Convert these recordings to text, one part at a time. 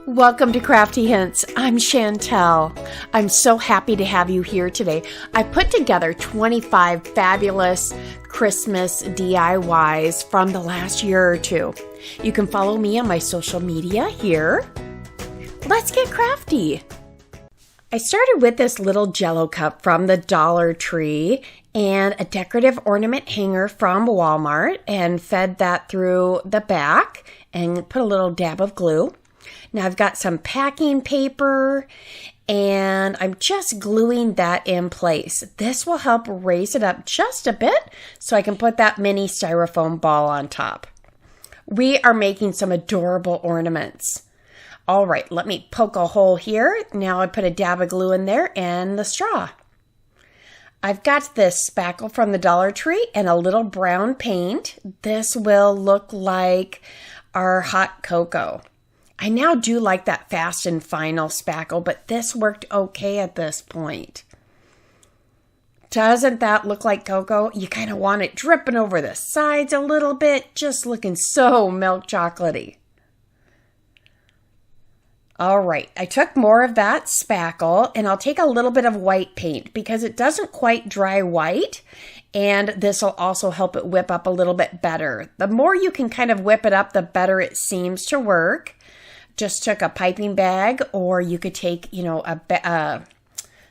Welcome to Crafty Hints. I'm Chantel. I'm so happy to have you here today. I put together 25 fabulous Christmas DIYs from the last year or two. You can follow me on my social media here. Let's get crafty. I started with this little Jello cup from the Dollar Tree and a decorative ornament hanger from Walmart and fed that through the back and put a little dab of glue. Now I've got some packing paper and I'm just gluing that in place. This will help raise it up just a bit so I can put that mini styrofoam ball on top. We are making some adorable ornaments. All right, let me poke a hole here. Now I put a dab of glue in there and the straw. I've got this spackle from the Dollar Tree and a little brown paint. This will look like our hot cocoa. I now do like that fast and final spackle, but this worked okay at this point. Doesn't that look like cocoa? You kind of want it dripping over the sides a little bit, just looking so milk chocolatey. All right, I took more of that spackle and I'll take a little bit of white paint because it doesn't quite dry white, and this will also help it whip up a little bit better. The more you can kind of whip it up, the better it seems to work. Just took a piping bag, or you could take, a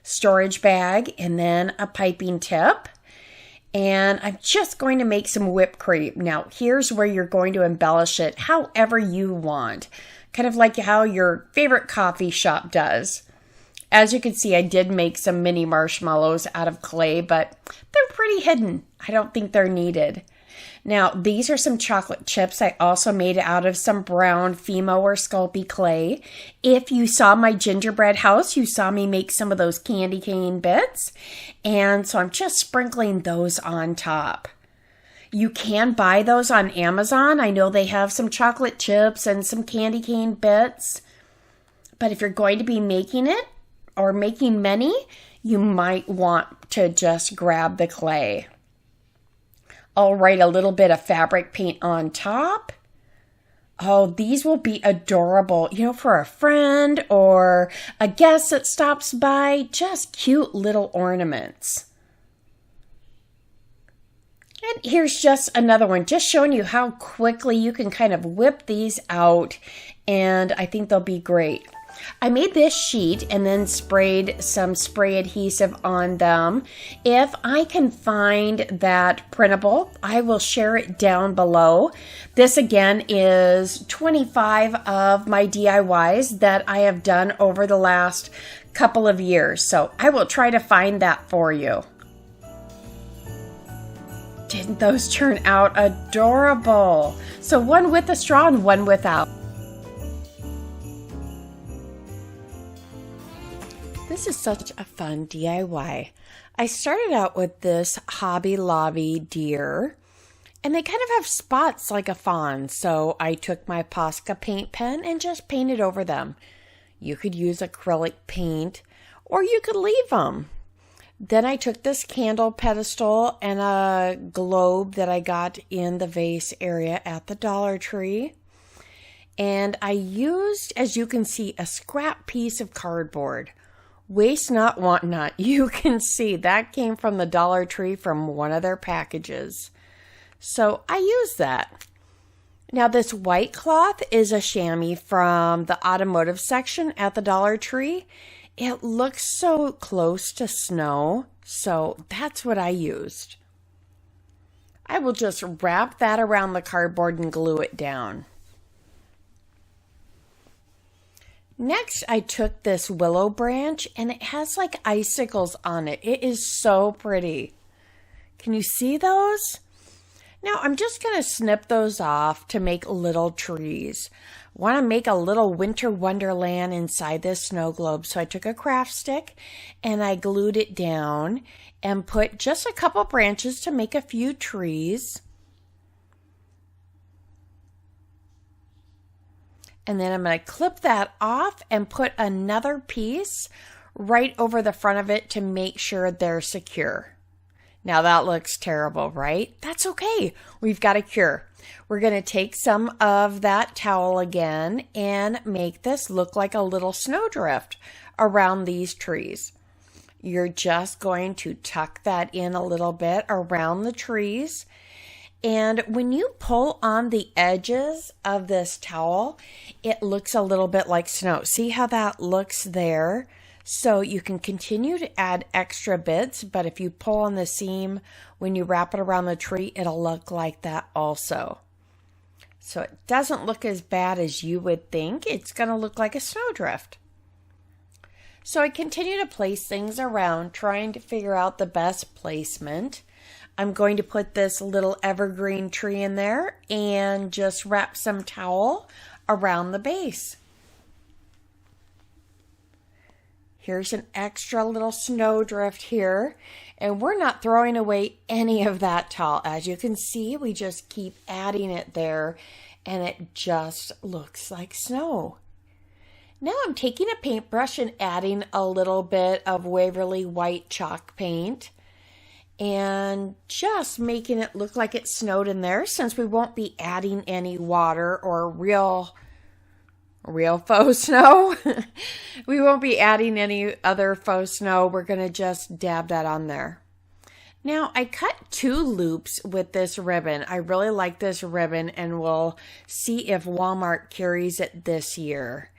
storage bag and then a piping tip. And I'm just going to make some whipped cream. Now, here's where you're going to embellish it however you want. Kind of like how your favorite coffee shop does. As you can see, I did make some mini marshmallows out of clay, but they're pretty hidden. I don't think they're needed. Now, these are some chocolate chips I also made out of some brown Fimo or Sculpey clay. If you saw my gingerbread house, you saw me make some of those candy cane bits. And so I'm just sprinkling those on top. You can buy those on Amazon. I know they have some chocolate chips and some candy cane bits. But if you're going to be making it or making many, you might want to just grab the clay. I'll write a little bit of fabric paint on top. Oh, these will be adorable, for a friend or a guest that stops by. Just cute little ornaments. And here's just another one, just showing you how quickly you can kind of whip these out, and I think they'll be great. I made this sheet and then sprayed some spray adhesive on them. If I can find that printable, I will share it down below. This again is 25 of my DIYs that I have done over the last couple of years. So I will try to find that for you. Didn't those turn out adorable? So one with a straw and one without. This is such a fun DIY. I started out with this Hobby Lobby deer, and they kind of have spots like a fawn, so I took my Posca paint pen and just painted over them. You could use acrylic paint, or you could leave them. Then I took this candle pedestal and a globe that I got in the vase area at the Dollar Tree, and I used, as you can see, a scrap piece of cardboard. Waste not, want not. You can see that came from the Dollar Tree from one of their packages. So I used that. Now this white cloth is a chamois from the automotive section at the Dollar Tree. It looks so close to snow, so that's what I used. I will just wrap that around the cardboard and glue it down. Next, I took this willow branch and it has like icicles on it. It is so pretty. Can you see those? Now, I'm just going to snip those off to make little trees. I want to make a little winter wonderland inside this snow globe. So I took a craft stick and I glued it down and put just a couple branches to make a few trees. And then I'm going to clip that off and put another piece right over the front of it to make sure they're secure. Now that looks terrible, right? That's okay. We've got a cure. We're going to take some of that towel again and make this look like a little snowdrift around these trees. You're just going to tuck that in a little bit around the trees. And when you pull on the edges of this towel, it looks a little bit like snow. See how that looks there? So you can continue to add extra bits, but if you pull on the seam, when you wrap it around the tree, it'll look like that also. So it doesn't look as bad as you would think. It's going to look like a snowdrift. So I continue to place things around, trying to figure out the best placement. I'm going to put this little evergreen tree in there and just wrap some towel around the base. Here's an extra little snowdrift here, and we're not throwing away any of that towel. As you can see, we just keep adding it there, and it just looks like snow. Now I'm taking a paintbrush and adding a little bit of Waverly white chalk paint and just making it look like it snowed in there, since we won't be adding any water or real faux snow. We won't be adding any other faux snow. We're going to just dab that on there. Now I cut 2 loops with this ribbon. I really like this ribbon, and we'll see if Walmart carries it this year.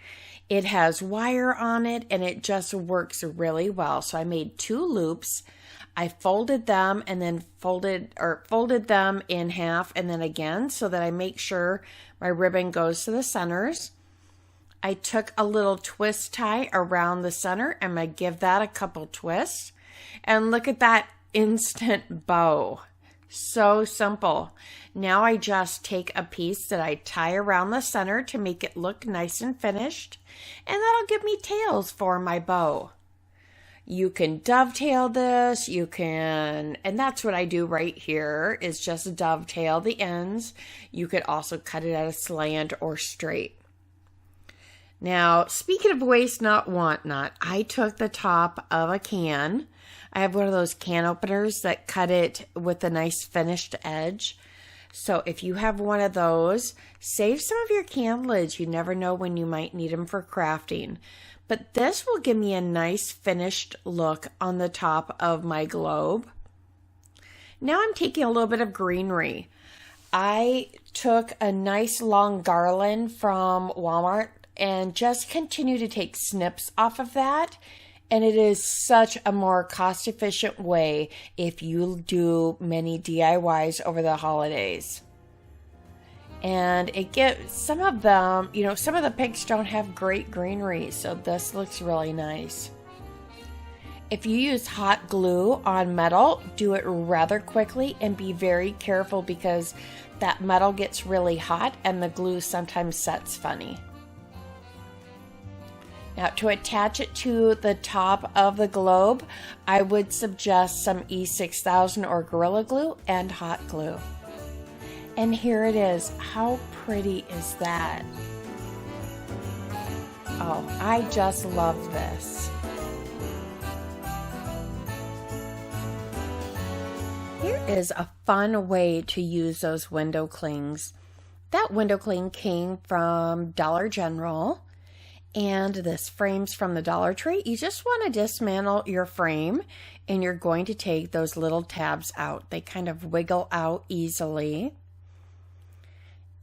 It has wire on it and it just works really well. So I made 2 loops. I folded them and then folded them in half and then again, so that I make sure my ribbon goes to the centers. I took a little twist tie around the center. I'm going to give that a couple twists. And look at that instant bow. So simple. Now I just take a piece that I tie around the center to make it look nice and finished. And that'll give me tails for my bow. You can dovetail this, and that's what I do right here, is just dovetail the ends. You could also cut it at a slant or straight. Now, speaking of waste not, want not, I took the top of a can. I have one of those can openers that cut it with a nice finished edge. So if you have one of those, save some of your can lids. You never know when you might need them for crafting. But this will give me a nice finished look on the top of my globe. Now I'm taking a little bit of greenery. I took a nice long garland from Walmart and just continue to take snips off of that. And it is such a more cost-efficient way if you do many DIYs over the holidays. And it gives some of them, some of the pigs don't have great greenery, so this looks really nice. If you use hot glue on metal, do it rather quickly and be very careful, because that metal gets really hot and the glue sometimes sets funny. Now, to attach it to the top of the globe, I would suggest some E6000 or Gorilla Glue and hot glue. And here it is. How pretty is that? Oh, I just love this. Here is a fun way to use those window clings. That window cling came from Dollar General. And this frame's from the Dollar Tree. You just want to dismantle your frame, and you're going to take those little tabs out. They kind of wiggle out easily.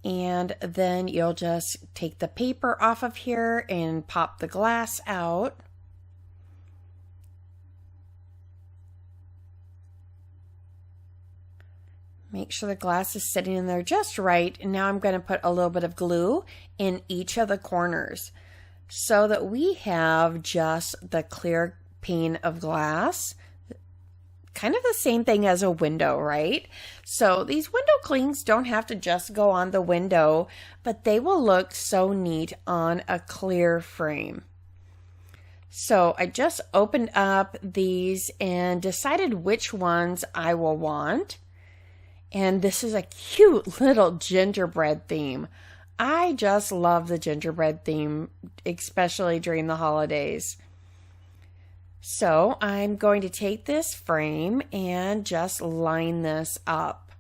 And then you'll just take the paper off of here and pop the glass out. Make sure the glass is sitting in there just right. And now I'm going to put a little bit of glue in each of the corners, so that we have just the clear pane of glass. Kind of the same thing as a window, right? So these window clings don't have to just go on the window, but they will look so neat on a clear frame. So I just opened up these and decided which ones I will want. And this is a cute little gingerbread theme. I just love the gingerbread theme, especially during the holidays. So I'm going to take this frame and just line this up.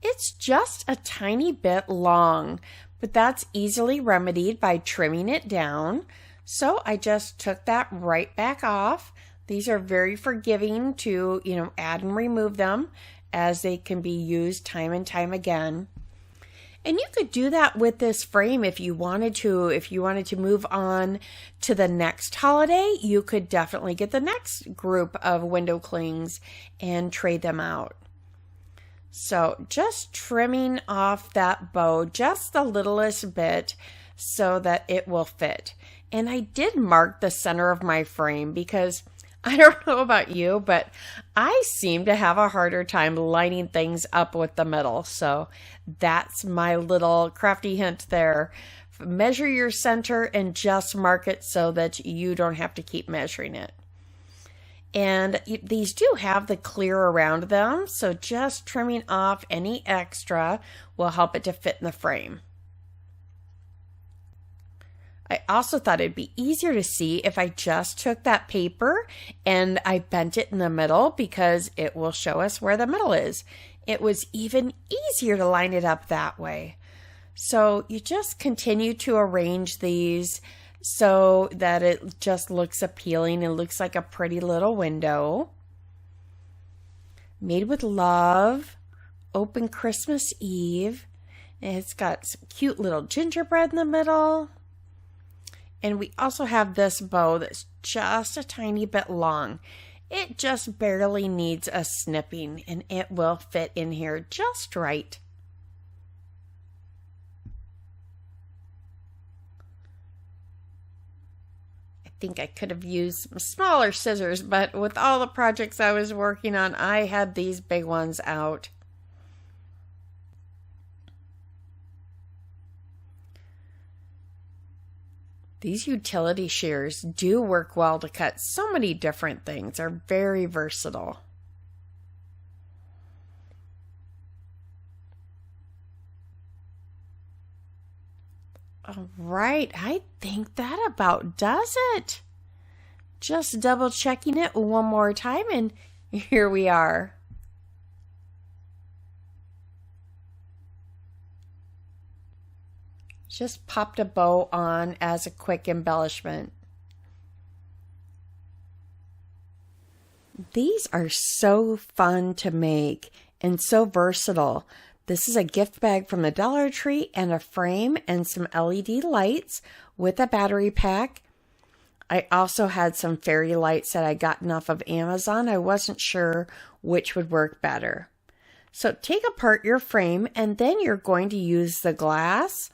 It's just a tiny bit long, but that's easily remedied by trimming it down. So I just took that right back off. These are very forgiving to, add and remove them, as they can be used time and time again. And you could do that with this frame if you wanted to. If you wanted to move on to the next holiday, you could definitely get the next group of window clings and trade them out. So just trimming off that bow just the littlest bit so that it will fit. And I did mark the center of my frame because I don't know about you, but I seem to have a harder time lining things up with the middle. So that's my little crafty hint there. Measure your center and just mark it so that you don't have to keep measuring it. And these do have the clear around them, so just trimming off any extra will help it to fit in the frame. I also thought it'd be easier to see if I just took that paper and I bent it in the middle, because it will show us where the middle is. It was even easier to line it up that way. So you just continue to arrange these so that it just looks appealing and looks like a pretty little window. Made with love, open Christmas Eve. And it's got some cute little gingerbread in the middle. And we also have this bow that's just a tiny bit long. It just barely needs a snipping, and it will fit in here just right. I think I could have used some smaller scissors, but with all the projects I was working on, I had these big ones out. These utility shears do work well to cut so many different things. They're very versatile. All right, I think that about does it. Just double checking it one more time, and here we are. Just popped a bow on as a quick embellishment. These are so fun to make and so versatile. This is a gift bag from the Dollar Tree and a frame and some LED lights with a battery pack. I also had some fairy lights that I gotten off of Amazon. I wasn't sure which would work better. So take apart your frame, and then you're going to use the glass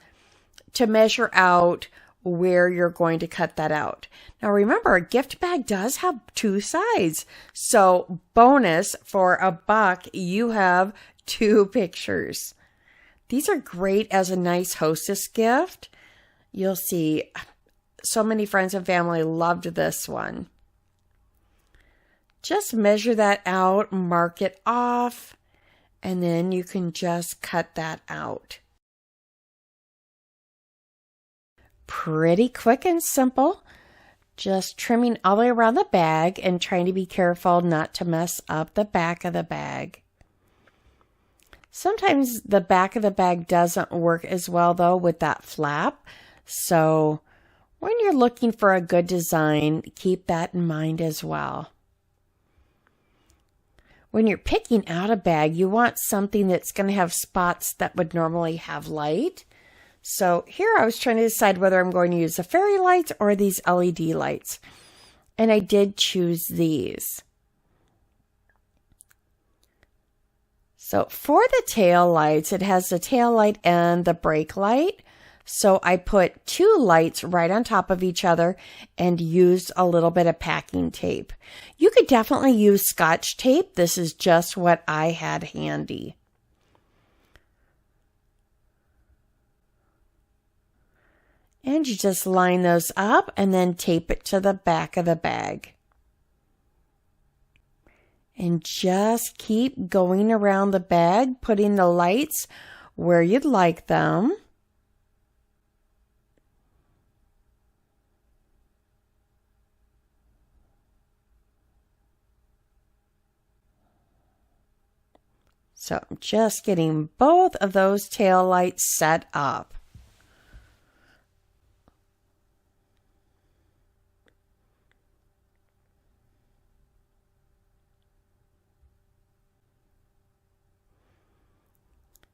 to measure out where you're going to cut that out. Now remember, a gift bag does have two sides. So bonus, for $1, you have 2 pictures. These are great as a nice hostess gift. You'll see so many friends and family loved this one. Just measure that out, mark it off, and then you can just cut that out. Pretty quick and simple. Just trimming all the way around the bag and trying to be careful not to mess up the back of the bag. Sometimes the back of the bag doesn't work as well though with that flap. So when you're looking for a good design, keep that in mind as well. When you're picking out a bag, you want something that's going to have spots that would normally have light. So here I was trying to decide whether I'm going to use the fairy lights or these LED lights. And I did choose these. So for the tail lights, it has the tail light and the brake light. So I put 2 lights right on top of each other and used a little bit of packing tape. You could definitely use Scotch tape. This is just what I had handy. And you just line those up and then tape it to the back of the bag. And just keep going around the bag, putting the lights where you'd like them. So I'm just getting both of those tail lights set up.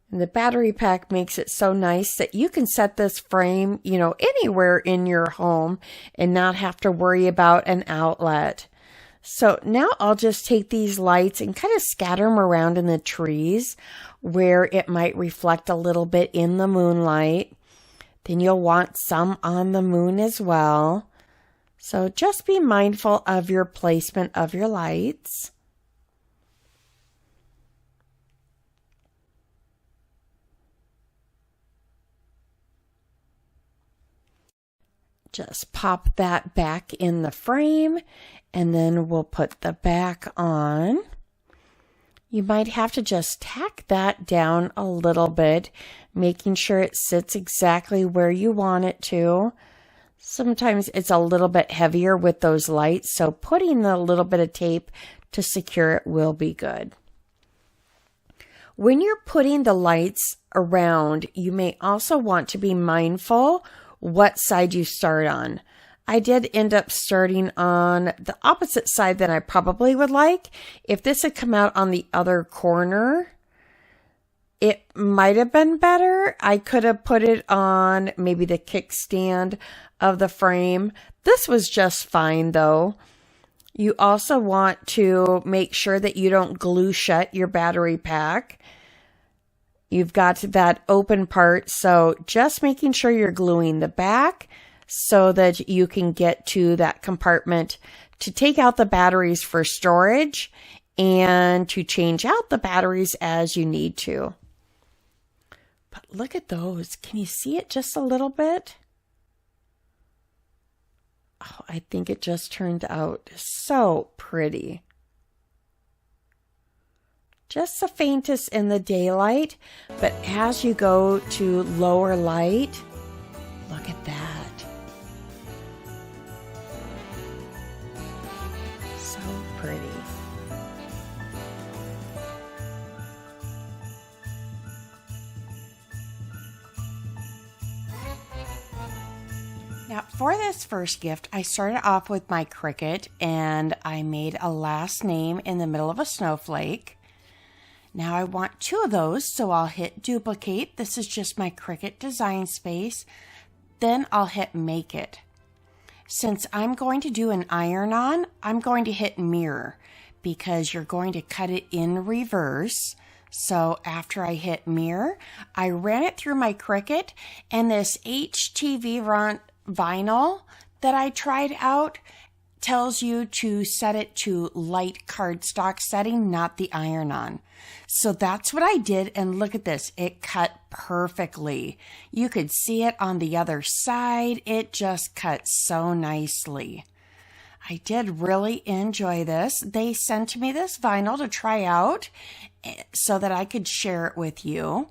And the battery pack makes it so nice that you can set this frame, anywhere in your home and not have to worry about an outlet. So now I'll just take these lights and kind of scatter them around in the trees where it might reflect a little bit in the moonlight. Then you'll want some on the moon as well. So just be mindful of your placement of your lights. Just pop that back in the frame, and then we'll put the back on. You might have to just tack that down a little bit, making sure it sits exactly where you want it to. Sometimes it's a little bit heavier with those lights, so putting a little bit of tape to secure it will be good. When you're putting the lights around, you may also want to be mindful what side you start on. I did end up starting on the opposite side than I probably would like. If this had come out on the other corner, it might have been better. I could have put it on maybe the kickstand of the frame. This was just fine though. You also want to make sure that you don't glue shut your battery pack. You've got that open part, so just making sure you're gluing the back so that you can get to that compartment to take out the batteries for storage and to change out the batteries as you need to. But look at those. Can you see it just a little bit? Oh, I think it just turned out so pretty. Just the faintest in the daylight, but as you go to lower light, look at that. So pretty. Now, for this first gift, I started off with my cricket and I made a last name in the middle of a snowflake. Now I want 2 of those, so I'll hit duplicate. This is just my Cricut design space. Then I'll hit make it. Since I'm going to do an iron-on, I'm going to hit mirror because you're going to cut it in reverse. So after I hit mirror, I ran it through my Cricut, and this HTV vinyl that I tried out tells you to set it to light cardstock setting, not the iron-on. So that's what I did, and look at this. It cut perfectly. You could see it on the other side. It just cut so nicely. I did really enjoy this. They sent me this vinyl to try out so that I could share it with you.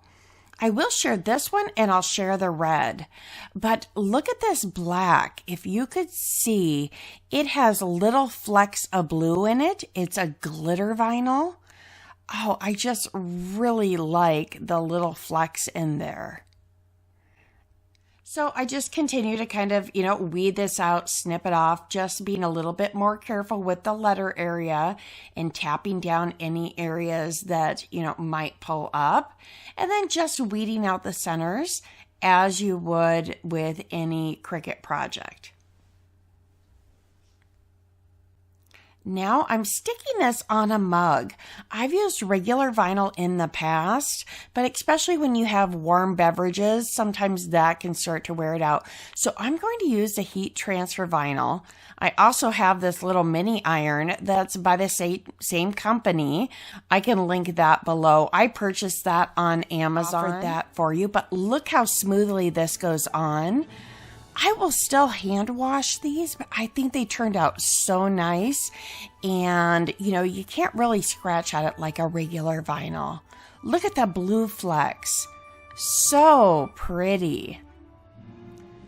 I will share this one and I'll share the red. But look at this black. If you could see, it has little flecks of blue in it. It's a glitter vinyl. Oh, I just really like the little flecks in there. So I just continue to kind of, weed this out, snip it off, just being a little bit more careful with the letter area and tapping down any areas that, might pull up. And then just weeding out the centers as you would with any Cricut project. Now I'm sticking this on a mug. I've used regular vinyl in the past, but especially when you have warm beverages, sometimes that can start to wear it out. So I'm going to use the heat transfer vinyl. I also have this little mini iron that's by the same company. I can link that below. I purchased that on Amazon. Offered that for you, but look how smoothly this goes on. I will still hand wash these, but I think they turned out so nice. And, you can't really scratch at it like a regular vinyl. Look at the blue flecks. So pretty.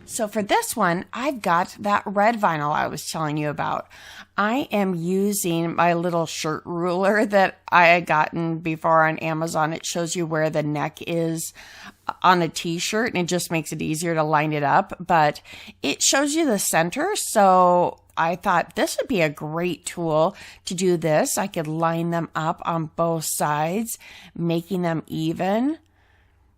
So for this one, I've got that red vinyl I was telling you about. I am using my little shirt ruler that I had gotten before on Amazon. It shows you where the neck is on a t-shirt, and it just makes it easier to line it up, but it shows you the center. So I thought this would be a great tool to do this. I could line them up on both sides, making them even.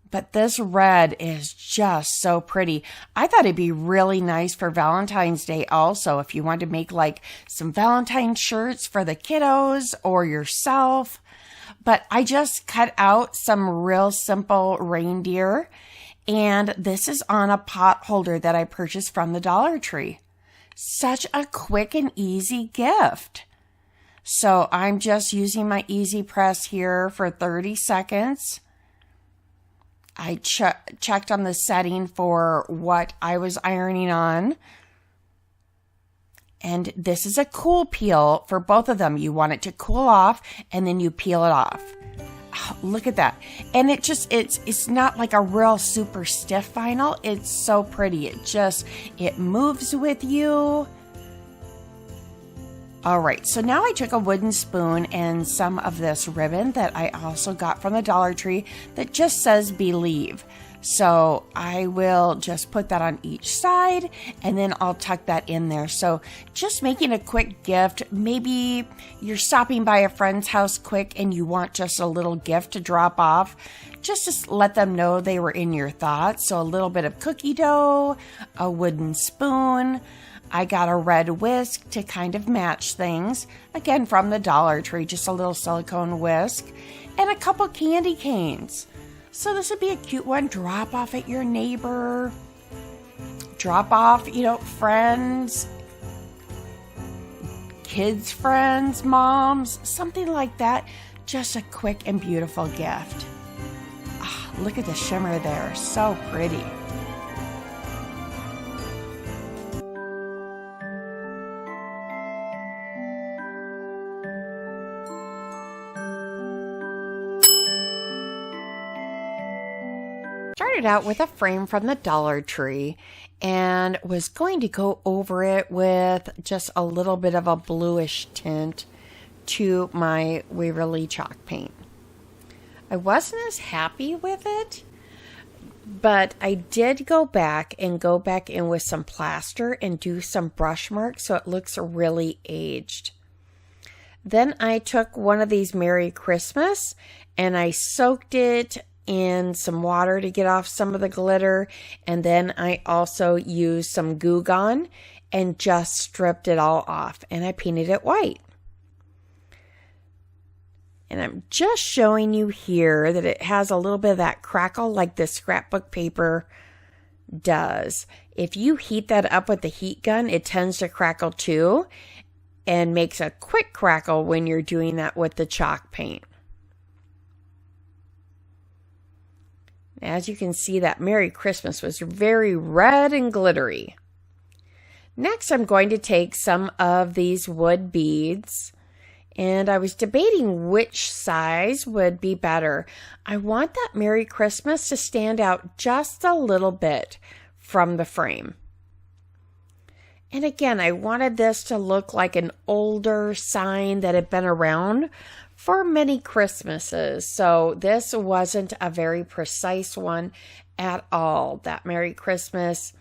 But this red is just so pretty. I thought it'd be really nice for Valentine's Day also, if you want to make like some Valentine shirts for the kiddos or yourself. But I just cut out some real simple reindeer, and this is on a pot holder that I purchased from the Dollar Tree. Such a quick and easy gift. So I'm just using my Easy Press here for 30 seconds. I checked on the setting for what I was ironing on. And this is a cool peel for both of them. You want it to cool off and then you peel it off. Oh, look at that. And it's not like a real super stiff vinyl. It's so pretty. It moves with you. All right, so now I took a wooden spoon and some of this ribbon that I also got from the Dollar Tree that just says Believe. So I will just put that on each side and then I'll tuck that in there. So just making a quick gift. Maybe you're stopping by a friend's house quick and you want just a little gift to drop off. Just to let them know they were in your thoughts. So a little bit of cookie dough, a wooden spoon. I got a red whisk to kind of match things. Again, from the Dollar Tree, just a little silicone whisk. And a couple candy canes. So this would be a cute one. Drop off at your neighbor. Drop off, friends. Kids' friends, moms. Something like that. Just a quick and beautiful gift. Oh, look at the shimmer there. So pretty. Started out with a frame from the Dollar Tree and was going to go over it with just a little bit of a bluish tint to my Waverly chalk paint. I wasn't as happy with it, but I did go back in with some plaster and do some brush marks so it looks really aged. Then I took one of these Merry Christmas and I soaked it in some water to get off some of the glitter, and then I also used some Goo Gone and just stripped it all off, and I painted it white. And I'm just showing you here that it has a little bit of that crackle like the scrapbook paper does. If you heat that up with the heat gun, it tends to crackle too and makes a quick crackle when you're doing that with the chalk paint. As you can see, that Merry Christmas was very red and glittery. Next, I'm going to take some of these wood beads, and I was debating which size would be better. I want that Merry Christmas to stand out just a little bit from the frame. And again, I wanted this to look like an older sign that had been around for many Christmases. So this wasn't a very precise one at all. That Merry Christmas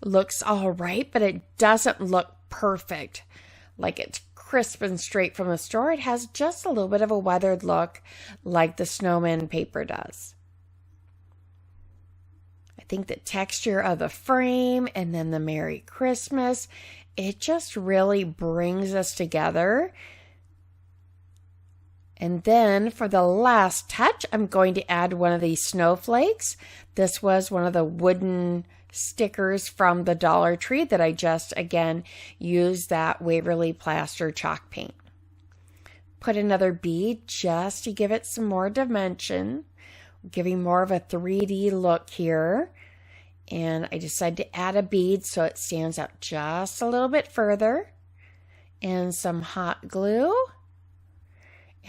looks all right, but it doesn't look perfect. Like it's crisp and straight from the store. It has just a little bit of a weathered look like the snowman paper does. I think the texture of the frame and then the Merry Christmas, it just really brings us together. And then for the last touch, I'm going to add one of these snowflakes. This was one of the wooden stickers from the Dollar Tree that I just, again, used that Waverly Plaster chalk paint. Put another bead just to give it some more dimension, giving more of a 3D look here. And I decided to add a bead so it stands out just a little bit further. And some hot glue.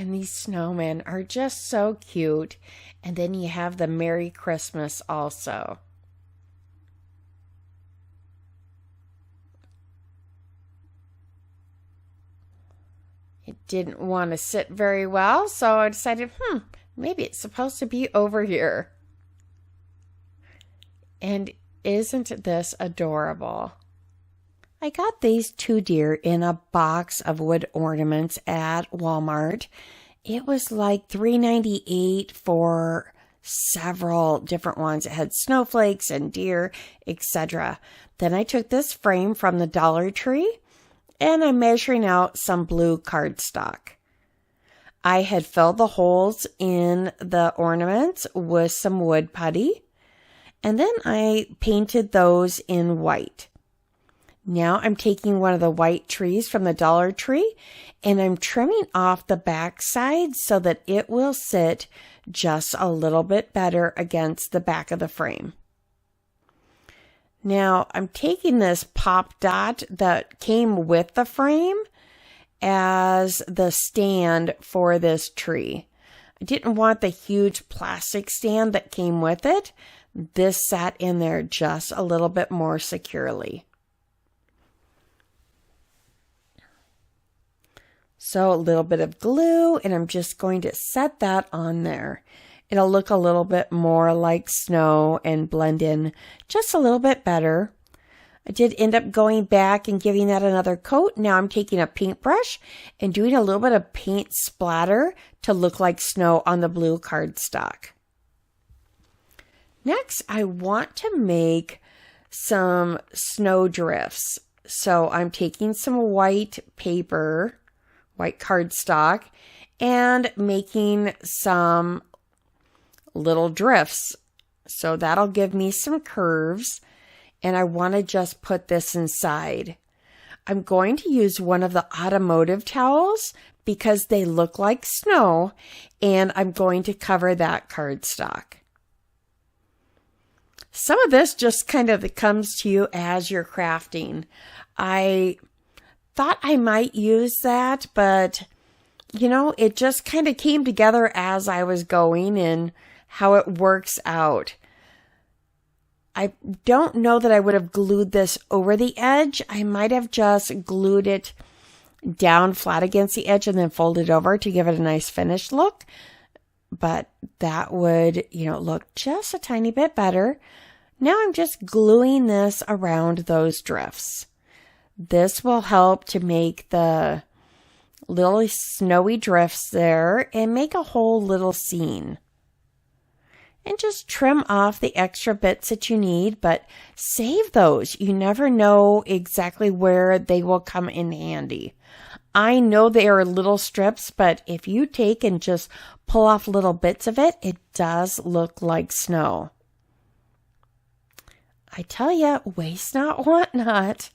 And these snowmen are just so cute. And then you have the Merry Christmas also. It didn't want to sit very well, so I decided, maybe it's supposed to be over here. And isn't this adorable? I got these 2 deer in a box of wood ornaments at Walmart. It was like $3.98 for several different ones. It had snowflakes and deer, etc. Then I took this frame from the Dollar Tree and I'm measuring out some blue cardstock. I had filled the holes in the ornaments with some wood putty, and then I painted those in white. Now I'm taking one of the white trees from the Dollar Tree and I'm trimming off the back side so that it will sit just a little bit better against the back of the frame. Now I'm taking this pop dot that came with the frame as the stand for this tree. I didn't want the huge plastic stand that came with it. This sat in there just a little bit more securely. So a little bit of glue, and I'm just going to set that on there. It'll look a little bit more like snow and blend in just a little bit better. I did end up going back and giving that another coat. Now I'm taking a paintbrush and doing a little bit of paint splatter to look like snow on the blue cardstock. Next, I want to make some snow drifts. So I'm taking some white paper, white cardstock, and making some little drifts. So that'll give me some curves, and I want to just put this inside. I'm going to use one of the automotive towels because they look like snow, and I'm going to cover that cardstock. Some of this just kind of comes to you as you're crafting. I thought I might use that, but it just kind of came together as I was going and how it works out. I don't know that I would have glued this over the edge. I might have just glued it down flat against the edge and then folded over to give it a nice finished look. But that would, look just a tiny bit better. Now I'm just gluing this around those drifts. This will help to make the little snowy drifts there and make a whole little scene. And just trim off the extra bits that you need, but save those. You never know exactly where they will come in handy. I know they are little strips, but if you take and just pull off little bits of it, it does look like snow. I tell you, waste not, want not.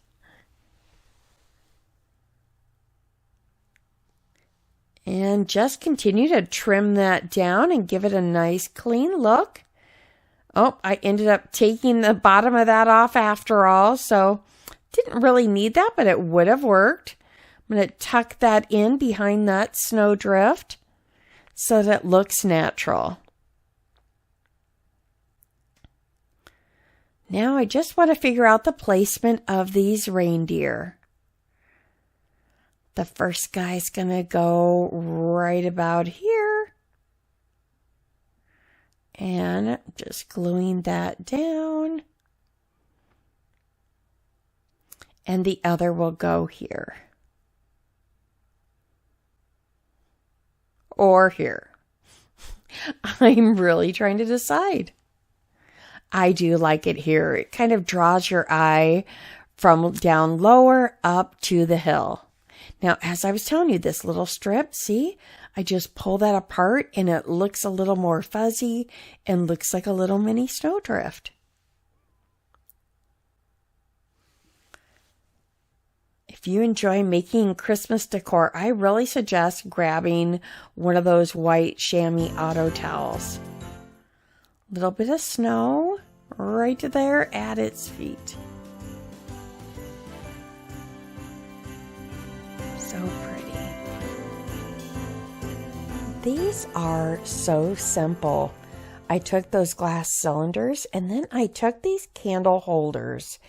And just continue to trim that down and give it a nice clean look. Oh, I ended up taking the bottom of that off after all, so didn't really need that, but it would have worked. I'm going to tuck that in behind that snowdrift so that it looks natural. Now I just want to figure out the placement of these reindeer. The first guy's going to go right about here. And just gluing that down. And the other will go here. Or here. I'm really trying to decide. I do like it here. It kind of draws your eye from down lower up to the hill. Now, as I was telling you, this little strip, see, I just pull that apart and it looks a little more fuzzy and looks like a little mini snowdrift. If you enjoy making Christmas decor, I really suggest grabbing one of those white chamois auto towels. Little bit of snow right there at its feet. So pretty. These are so simple. I took those glass cylinders and then I took these candle holders.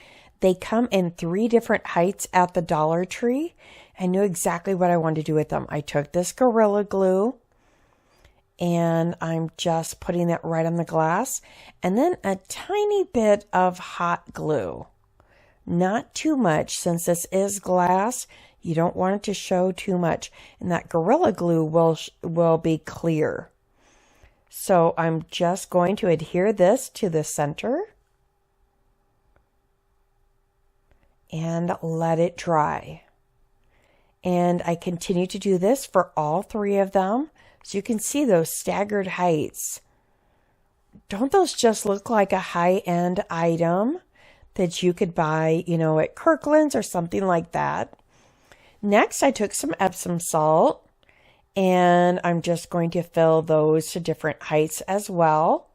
They come in 3 different heights at the Dollar Tree, I knew exactly what I wanted to do with them. I took this Gorilla Glue and I'm just putting that right on the glass, and then a tiny bit of hot glue. Not too much, since this is glass. You don't want it to show too much, and that Gorilla Glue will be clear. So I'm just going to adhere this to the center and let it dry. And I continue to do this for all 3 of them. So you can see those staggered heights. Don't those just look like a high-end item that you could buy, you know, at Kirkland's or something like that? Next, I took some Epsom salt, and I'm just going to fill those to different heights as well.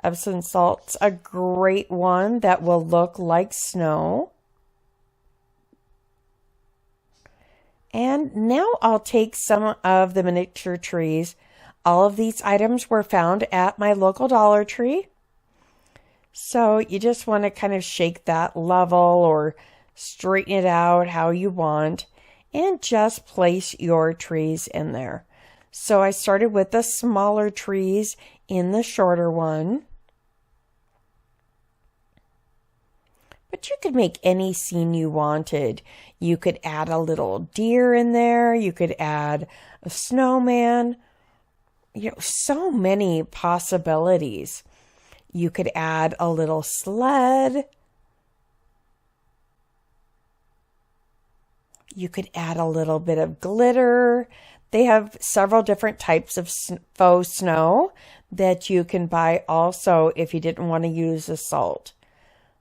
Epsom salt's a great one that will look like snow. And now I'll take some of the miniature trees. All of these items were found at my local Dollar Tree. So you just want to kind of shake that level or straighten it out how you want, and just place your trees in there. So I started with the smaller trees in the shorter one. But you could make any scene you wanted. You could add a little deer in there. You could add a snowman. You know, so many possibilities. You could add a little sled. You could add a little bit of glitter. They have several different types of faux snow that you can buy also if you didn't want to use the salt.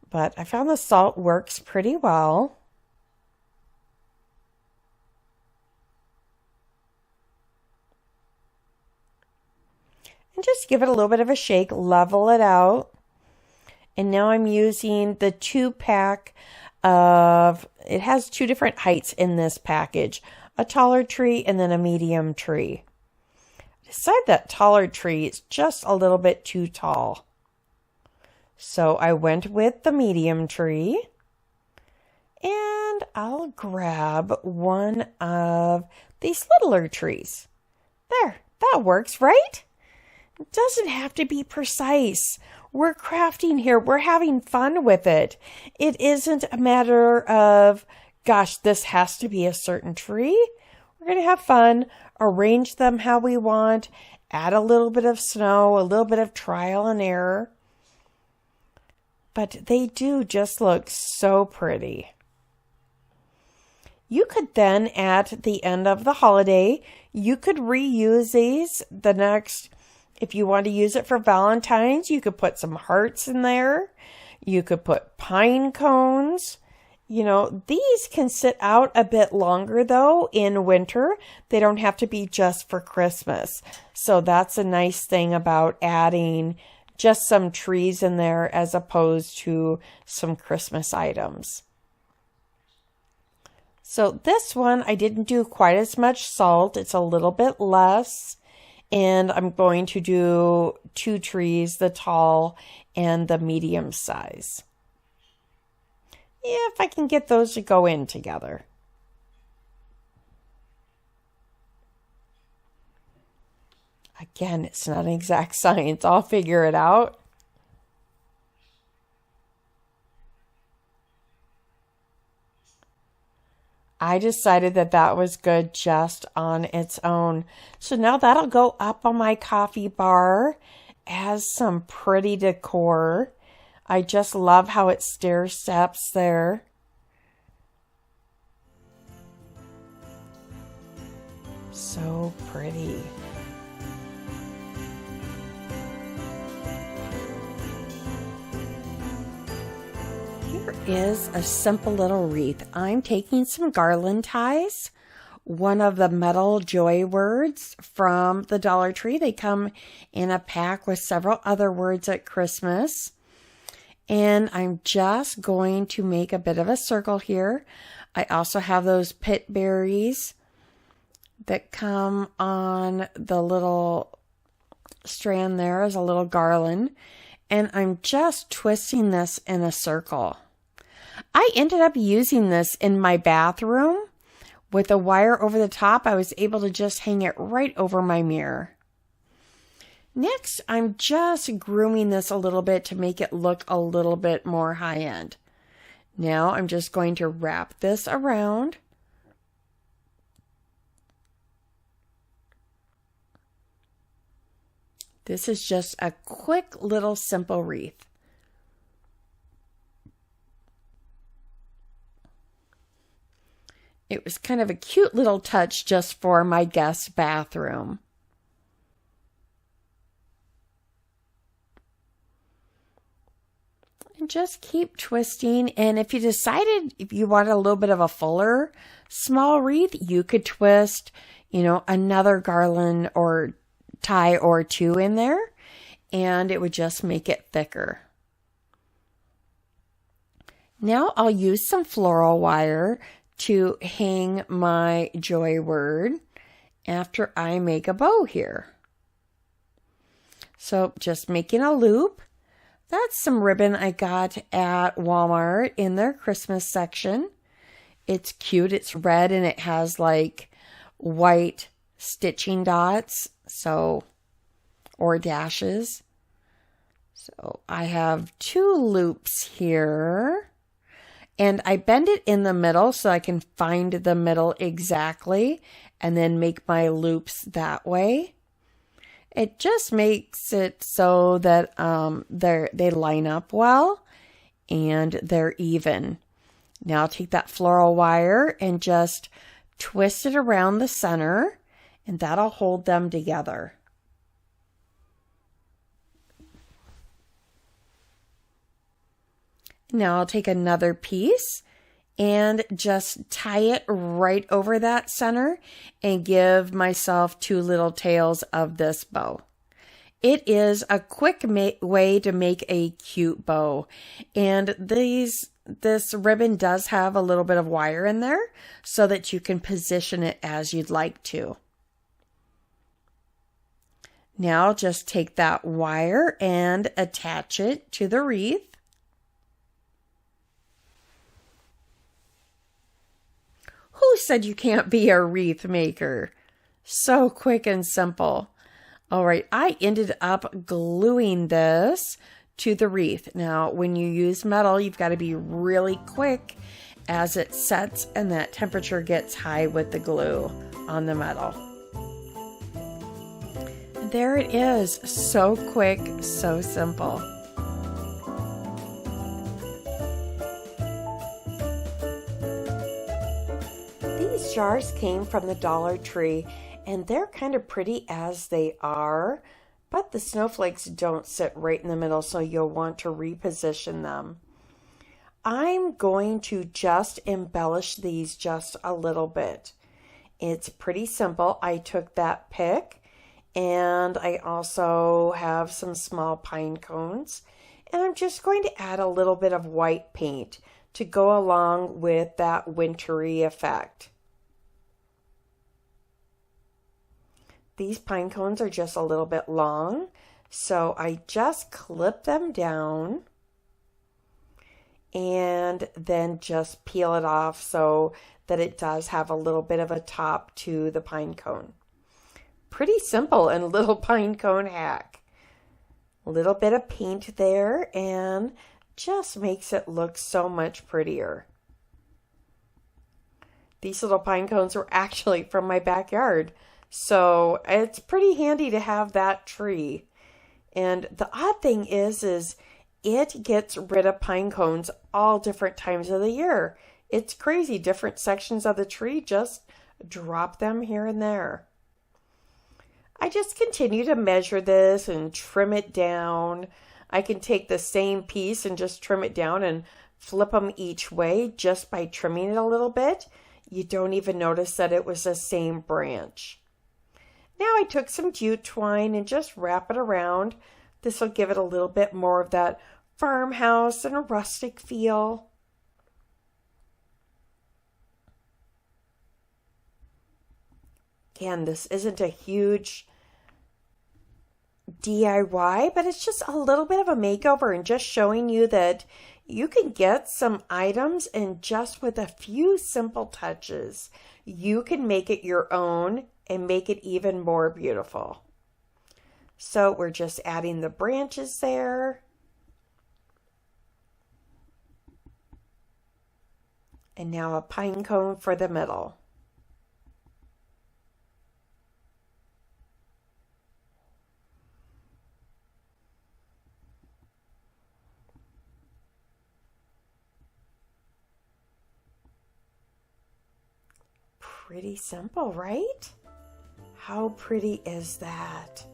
But I found the salt works pretty well. And just give it a little bit of a shake, level it out. And now I'm using the 2-pack of, it has 2 different heights in this package, a taller tree and then a medium tree. I decided that taller tree is just a little bit too tall. So I went with the medium tree, and I'll grab one of these littler trees. There, that works, right? It doesn't have to be precise. We're crafting here. We're having fun with it. It isn't a matter of, gosh, this has to be a certain tree. We're going to have fun, arrange them how we want, add a little bit of snow, a little bit of trial and error. But they do just look so pretty. You could then, at the end of the holiday, you could reuse these the next. If you want to use it for Valentine's, you could put some hearts in there. You could put pine cones. You know, these can sit out a bit longer though in winter. They don't have to be just for Christmas. So that's a nice thing about adding just some trees in there as opposed to some Christmas items. So this one, I didn't do quite as much salt. It's a little bit less. And I'm going to do 2 trees, the tall and the medium size. Yeah, if I can get those to go in together. Again, it's not an exact science. I'll figure it out. I decided that that was good just on its own. So now that'll go up on my coffee bar as some pretty decor. I just love how it stair steps there. So pretty. Here is a simple little wreath. I'm taking some garland ties, one of the metal joy words from the Dollar Tree. They come in a pack with several other words at Christmas. And I'm just going to make a bit of a circle here. I also have those pit berries that come on the little strand there as a little garland. And I'm just twisting this in a circle. I ended up using this in my bathroom With the wire over the top, I was able to just hang it right over my mirror. Next, I'm just grooming this a little bit to make it look a little bit more high-end. Now I'm just going to wrap this around. This is just a quick little simple wreath. It was kind of a cute little touch just for my guest bathroom. And just keep twisting. And if you decided if you wanted a little bit of a fuller small wreath, you could twist, another garland or tie or two in there, and it would just make it thicker. Now I'll use some floral wire to hang my joy word after I make a bow here. So just making a loop. That's some ribbon I got at Walmart in their Christmas section. It's cute. It's red and it has like white stitching dots, or dashes. So I have 2 loops here. And I bend it in the middle so I can find the middle exactly and then make my loops that way. It just makes it so that they line up well and they're even. Now I'll take that floral wire and just twist it around the center, and that'll hold them together. Now I'll take another piece and just tie it right over that center and give myself 2 little tails of this bow. It is a quick way to make a cute bow. And this ribbon does have a little bit of wire in there so that you can position it as you'd like to. Now just take that wire and attach it to the wreath. Who said you can't be a wreath maker? So quick and simple. All right, I ended up gluing this to the wreath. Now, when you use metal, you've got to be really quick as it sets and that temperature gets high with the glue on the metal. And there it is. So quick, so simple. These jars came from the Dollar Tree, and they're kind of pretty as they are, but the snowflakes don't sit right in the middle, so you'll want to reposition them. I'm going to just embellish these just a little bit. It's pretty simple. I took that pick, and I also have some small pine cones, and I'm just going to add a little bit of white paint to go along with that wintry effect. These pine cones are just a little bit long, so I just clip them down and then just peel it off so that it does have a little bit of a top to the pine cone. Pretty simple and little pine cone hack. A little bit of paint there and just makes it look so much prettier. These little pine cones were actually from my backyard. So it's pretty handy to have that tree. And the odd thing is it gets rid of pine cones all different times of the year. It's crazy. Different sections of the tree just drop them here and there. I just continue to measure this and trim it down. I can take the same piece and just trim it down and flip them each way just by trimming it a little bit. You don't even notice that it was the same branch. Now I took some jute twine and just wrap it around. This will give it a little bit more of that farmhouse and a rustic feel. Again, this isn't a huge DIY, but it's just a little bit of a makeover and just showing you that, You can get some items and just with a few simple touches, you can make it your own and make it even more beautiful. So we're just adding the branches there. And now a pine cone for the middle. Pretty simple, right? How pretty is that?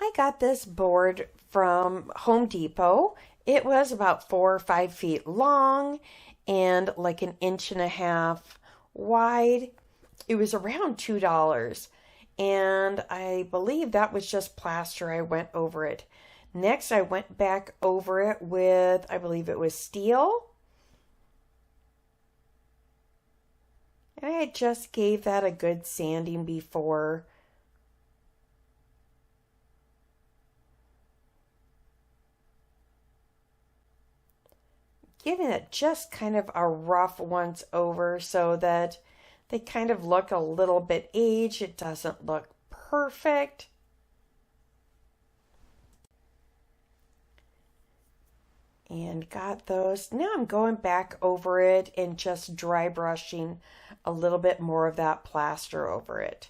I got this board from Home Depot. It was about 4 or 5 feet long and like an inch and a half wide. It was around $2, and I believe that was just plaster. I went over it. Next, I went back over it with, I believe it was steel. And I just gave that a good sanding before. Giving it just kind of a rough once over so that they kind of look a little bit aged. It doesn't look perfect. And got those. Now I'm going back over it and just dry brushing a little bit more of that plaster over it.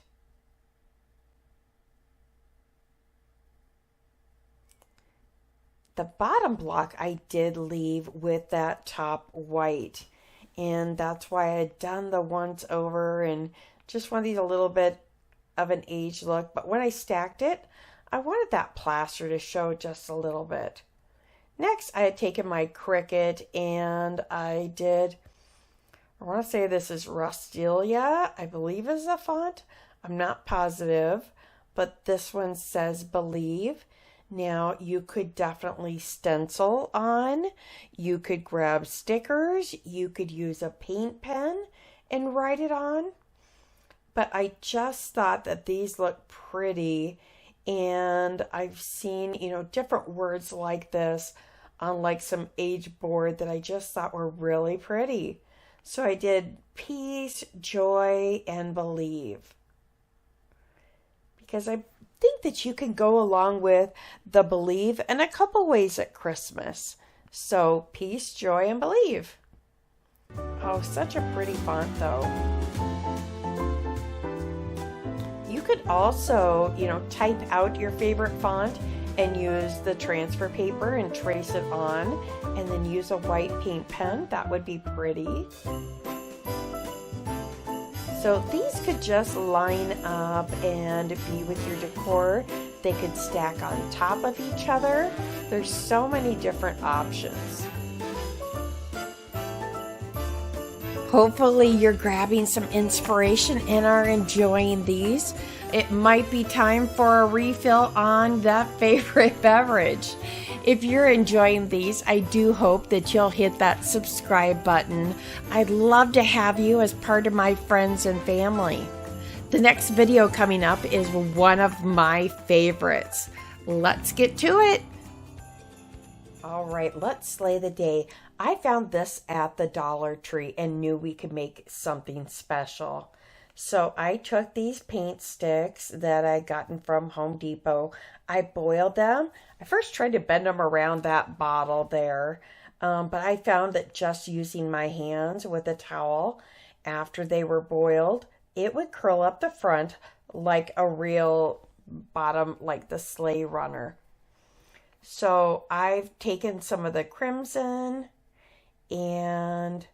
The bottom block I did leave with that top white, and that's why I had done the once over and just wanted a little bit of an aged look. But when I stacked it, I wanted that plaster to show just a little bit. Next, I had taken my Cricut and I want to say this is Rustilia, I believe is the font. I'm not positive, but this one says Believe. Now, you could definitely stencil on, you could grab stickers, you could use a paint pen and write it on. But I just thought that these look pretty, and I've seen, different words like this on like some age board that I just thought were really pretty. So I did peace, joy, and believe. Because I think that you can go along with the believe in a couple ways at Christmas. So peace, joy, and believe. Oh, such a pretty font though. You could also, type out your favorite font and use the transfer paper and trace it on, and then use a white paint pen. That would be pretty. So these could just line up and be with your decor. They could stack on top of each other. There's so many different options. Hopefully you're grabbing some inspiration and are enjoying these. It might be time for a refill on that favorite beverage. If you're enjoying these, I do hope that you'll hit that subscribe button. I'd love to have you as part of my friends and family. The next video coming up is one of my favorites. Let's get to it. All right, let's slay the day. I found this at the Dollar Tree and knew we could make something special. So I took these paint sticks that I'd gotten from Home Depot. I boiled them. I first tried to bend them around that bottle there, but I found that just using my hands with a towel after they were boiled, it would curl up the front like a real bottom, like the sleigh runner. So I've taken some of the crimson and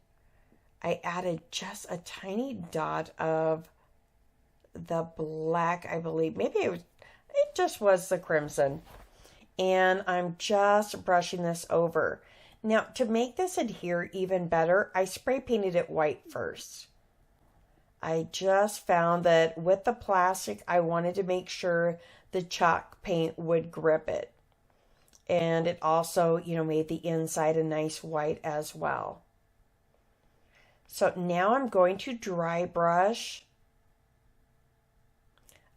I added just a tiny dot of the black, I believe. Maybe it just was the crimson. And I'm just brushing this over. Now, to make this adhere even better, I spray painted it white first. I just found that with the plastic, I wanted to make sure the chalk paint would grip it. And it also, made the inside a nice white as well. So now I'm going to dry brush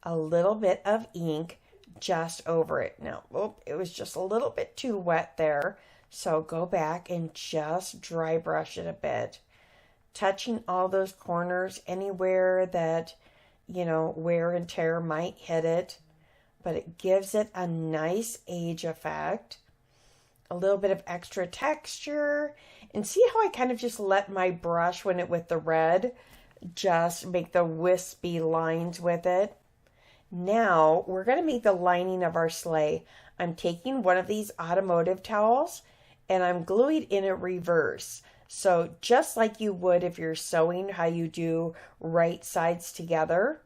a little bit of ink just over it. Now, it was just a little bit too wet there. So go back and just dry brush it a bit. Touching all those corners, anywhere that, wear and tear might hit it. But it gives it a nice age effect. A little bit of extra texture. And see how I kind of just let my brush, with the red, just make the wispy lines with it. Now, we're going to make the lining of our sleigh. I'm taking one of these automotive towels, and I'm gluing in a reverse. So just like you would if you're sewing, how you do right sides together,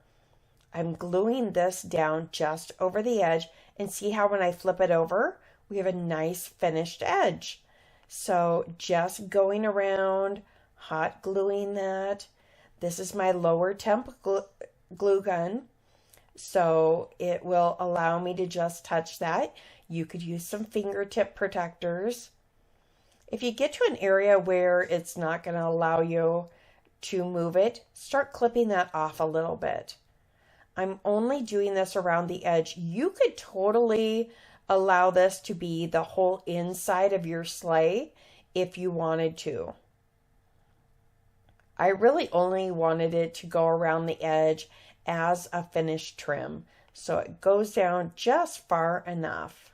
I'm gluing this down just over the edge, and see how when I flip it over, we have a nice finished edge. So just going around, hot gluing that. This is my lower temp glue gun, so it will allow me to just touch that. You could use some fingertip protectors. If you get to an area where it's not going to allow you to move it, start clipping that off a little bit. I'm only doing this around the edge. You could totally allow this to be the whole inside of your sleigh if you wanted to. I really only wanted it to go around the edge as a finished trim, so it goes down just far enough.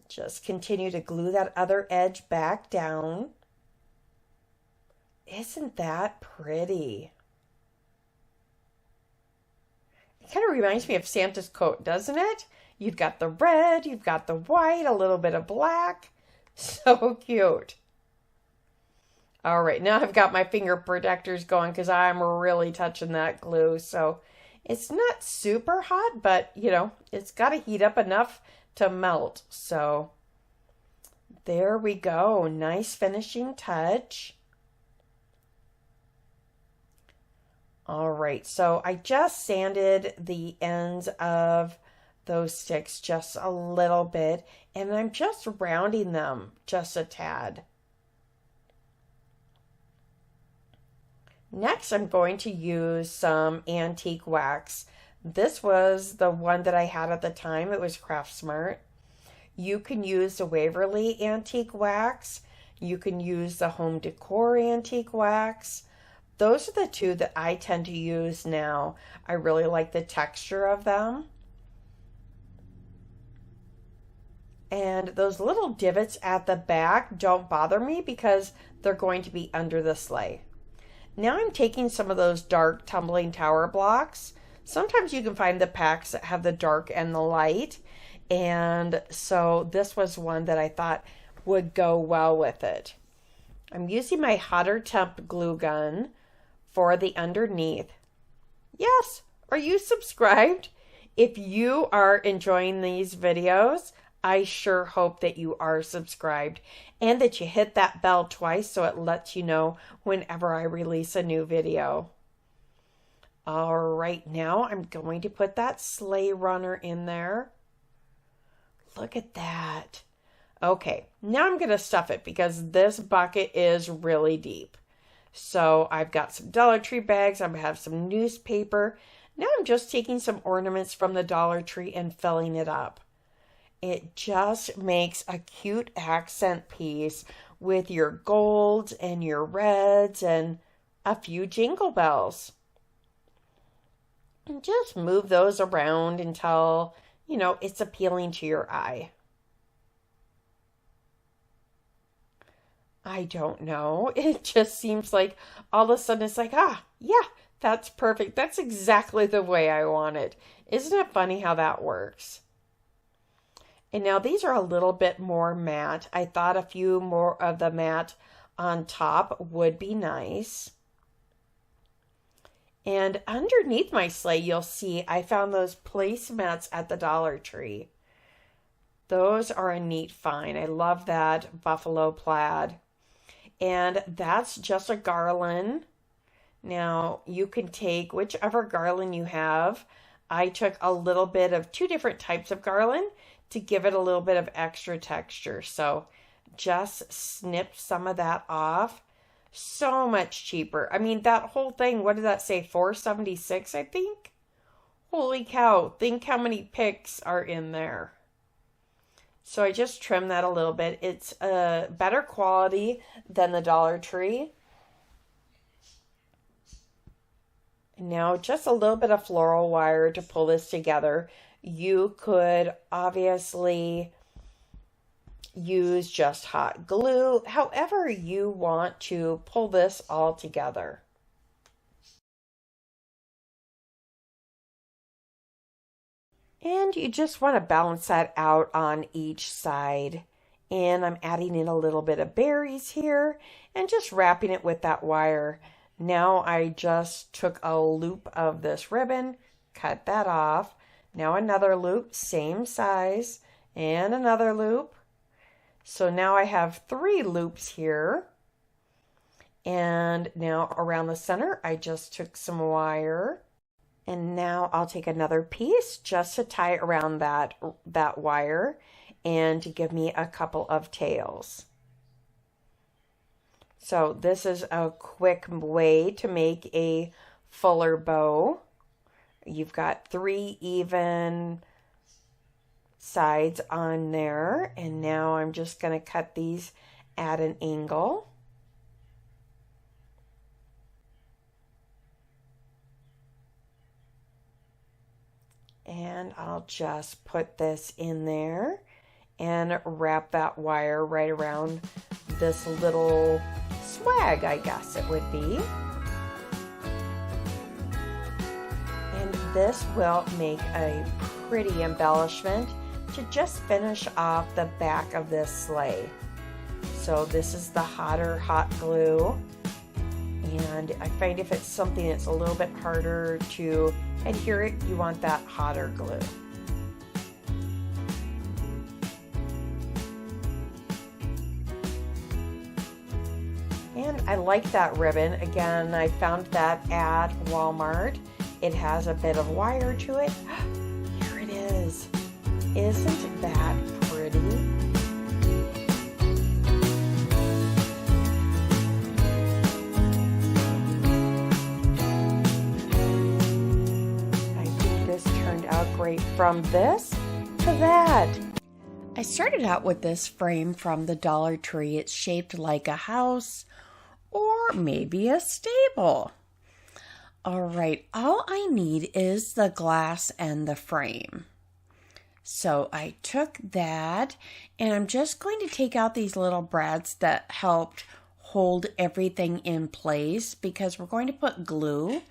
Just continue to glue that other edge back down. Isn't that pretty? It kind of reminds me of Santa's coat, doesn't it? You've got the red, you've got the white, a little bit of black. So cute. All right, now I've got my finger protectors going because I'm really touching that glue. So it's not super hot, but it's got to heat up enough to melt. So there we go. Nice finishing touch. All right, so I just sanded the ends of those sticks just a little bit, and I'm just rounding them just a tad. Next, I'm going to use some antique wax. This was the one that I had at the time. It was Craft Smart. You can use the Waverly antique wax. You can use the Home Decor antique wax. Those are the two that I tend to use now. I really like the texture of them. And those little divots at the back don't bother me because they're going to be under the sleigh. Now I'm taking some of those dark tumbling tower blocks. Sometimes you can find the packs that have the dark and the light. And so this was one that I thought would go well with it. I'm using my hotter temp glue gun for the underneath. Yes, are you subscribed? If you are enjoying these videos, I sure hope that you are subscribed and that you hit that bell twice so it lets you know whenever I release a new video. All right, now I'm going to put that sleigh runner in there. Look at that. Okay, now I'm going to stuff it because this bucket is really deep. So I've got some Dollar Tree bags. I have some newspaper. Now I'm just taking some ornaments from the Dollar Tree and filling it up. It just makes a cute accent piece with your golds and your reds and a few jingle bells. And just move those around until, it's appealing to your eye. I don't know. It just seems like all of a sudden it's like, yeah, that's perfect. That's exactly the way I want it. Isn't it funny how that works? And now these are a little bit more matte. I thought a few more of the matte on top would be nice. And underneath my sleigh, you'll see I found those placemats at the Dollar Tree. Those are a neat find. I love that buffalo plaid. And that's just a garland. Now you can take whichever garland you have. I took a little bit of 2 different types of garland to give it a little bit of extra texture. So just snip some of that off. So much cheaper. I mean, that whole thing, what did that say? $4.76, I think? Holy cow. Think how many picks are in there. So I just trimmed that a little bit. It's a better quality than the Dollar Tree. Now just a little bit of floral wire to pull this together. You could obviously use just hot glue, however you want to pull this all together. And you just want to balance that out on each side. And I'm adding in a little bit of berries here and just wrapping it with that wire. Now I just took a loop of this ribbon, cut that off. Now another loop, same size, and another loop. So now I have 3 loops here. And now around the center, I just took some wire. And now I'll take another piece just to tie around that wire and to give me a couple of tails. So this is a quick way to make a fuller bow. You've got 3 even sides on there, and now I'm just going to cut these at an angle. And I'll just put this in there and wrap that wire right around this little swag, I guess it would be. And this will make a pretty embellishment to just finish off the back of this sleigh. So this is the hot glue. And I find if it's something that's a little bit harder to adhere it, you want that hotter glue. And I like that ribbon. Again, I found that at Walmart. It has a bit of wire to it. Here it is. Isn't that pretty? I think this turned out great from this to that. I started out with this frame from the Dollar Tree. It's shaped like a house or maybe a stable. All right, all I need is the glass and the frame. So I took that and I'm just going to take out these little brads that helped hold everything in place because we're going to put glue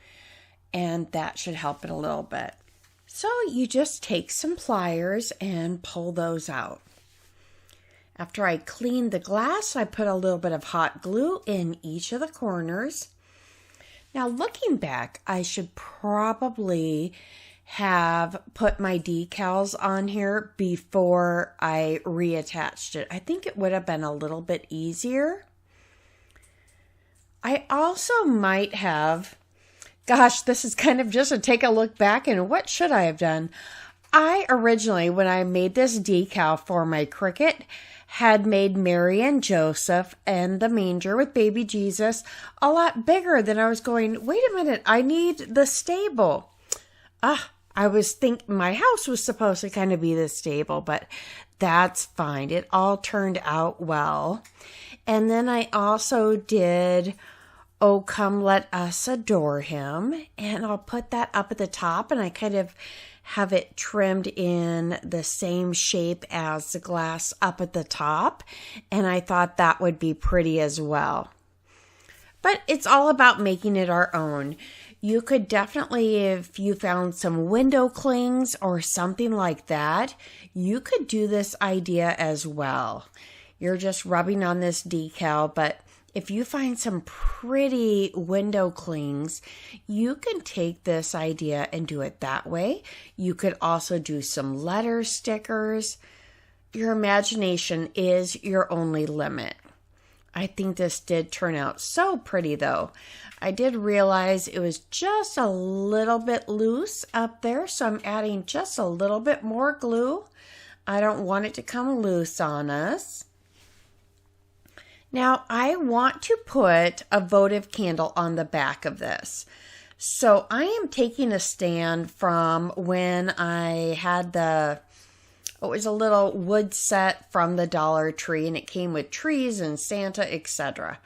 and that should help it a little bit. So you just take some pliers and pull those out. After I cleaned the glass, I put a little bit of hot glue in each of the corners. Now looking back, I should probably have put my decals on here before I reattached it. I think it would have been a little bit easier. I also might have, gosh, this is kind of just to take a look back and what should I have done? I originally, when I made this decal for my Cricut, had made Mary and Joseph and the manger with baby Jesus a lot bigger than I was going, wait a minute, I need the stable. I was thinking my house was supposed to kind of be the stable, but that's fine. It all turned out well. And then I also did, Oh, Come Let Us Adore Him. And I'll put that up at the top and I kind of have it trimmed in the same shape as the glass up at the top. And I thought that would be pretty as well. But it's all about making it our own. You could definitely, if you found some window clings or something like that, you could do this idea as well. You're just rubbing on this decal, but if you find some pretty window clings, you can take this idea and do it that way. You could also do some letter stickers. Your imagination is your only limit. I think this did turn out so pretty though. I did realize it was just a little bit loose up there, so I'm adding just a little bit more glue. I don't want it to come loose on us. Now I want to put a votive candle on the back of this. So I am taking a stand from when I had it was a little wood set from the Dollar Tree, and it came with trees and Santa, etc.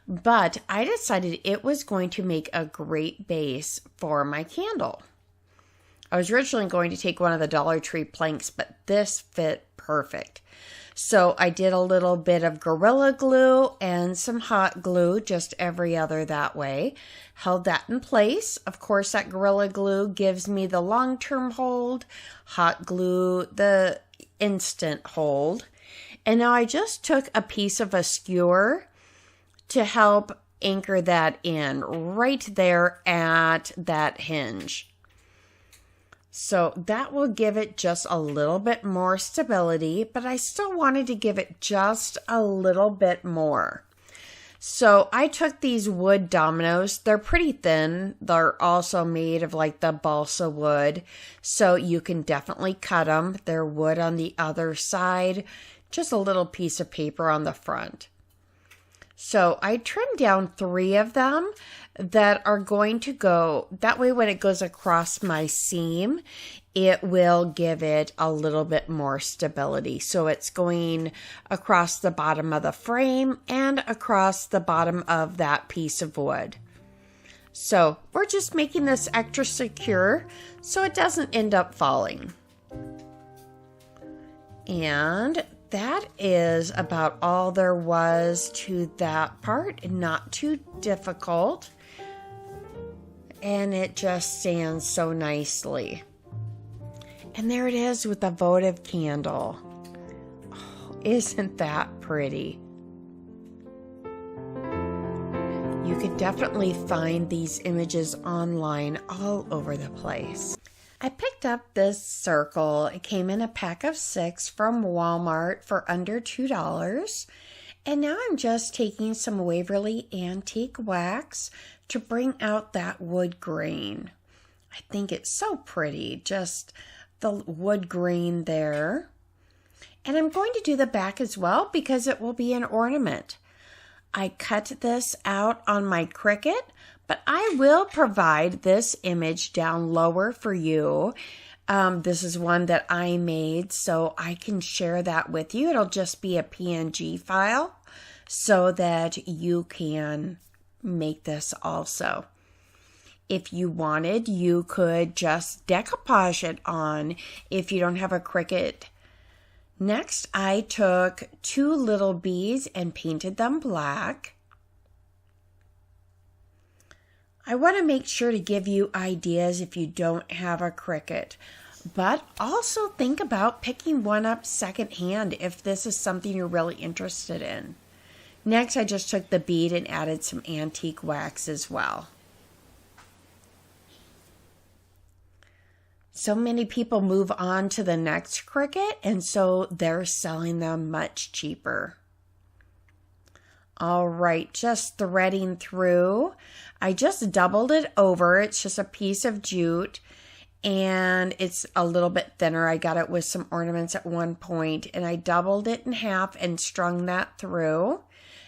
But I decided it was going to make a great base for my candle. I was originally going to take one of the Dollar Tree planks, but this fit perfect. So I did a little bit of Gorilla Glue and some hot glue, just every other that way. Held that in place. Of course, that Gorilla Glue gives me the long-term hold. Hot glue, the instant hold. And now I just took a piece of a skewer to help anchor that in right there at that hinge. So that will give it just a little bit more stability, but I still wanted to give it just a little bit more. So I took these wood dominoes. They're pretty thin. They're also made of like the balsa wood, so you can definitely cut them. They're wood on the other side, just a little piece of paper on the front. So I trimmed down 3 of them that are going to go, that way when it goes across my seam, it will give it a little bit more stability. So it's going across the bottom of the frame and across the bottom of that piece of wood. So we're just making this extra secure so it doesn't end up falling. And that is about all there was to that part. Not too difficult. And it just stands so nicely. And there it is with the votive candle. Oh, isn't that pretty? You could definitely find these images online all over the place. I picked up this circle. It came in a pack of 6 from Walmart for under $2. And now I'm just taking some Waverly Antique Wax to bring out that wood grain. I think it's so pretty, just the wood grain there. And I'm going to do the back as well because it will be an ornament. I cut this out on my Cricut, but I will provide this image down lower for you. This is one that I made, so I can share that with you. It'll just be a PNG file so that you can make this also. If you wanted, you could just decoupage it on if you don't have a Cricut. Next, I took 2 little beads and painted them black. I want to make sure to give you ideas if you don't have a Cricut, but also think about picking one up secondhand if this is something you're really interested in. Next, I just took the bead and added some antique wax as well. So many people move on to the next Cricut, and so they're selling them much cheaper. All right, just threading through. I just doubled it over. It's just a piece of jute, and it's a little bit thinner. I got it with some ornaments at one point, and I doubled it in half and strung that through.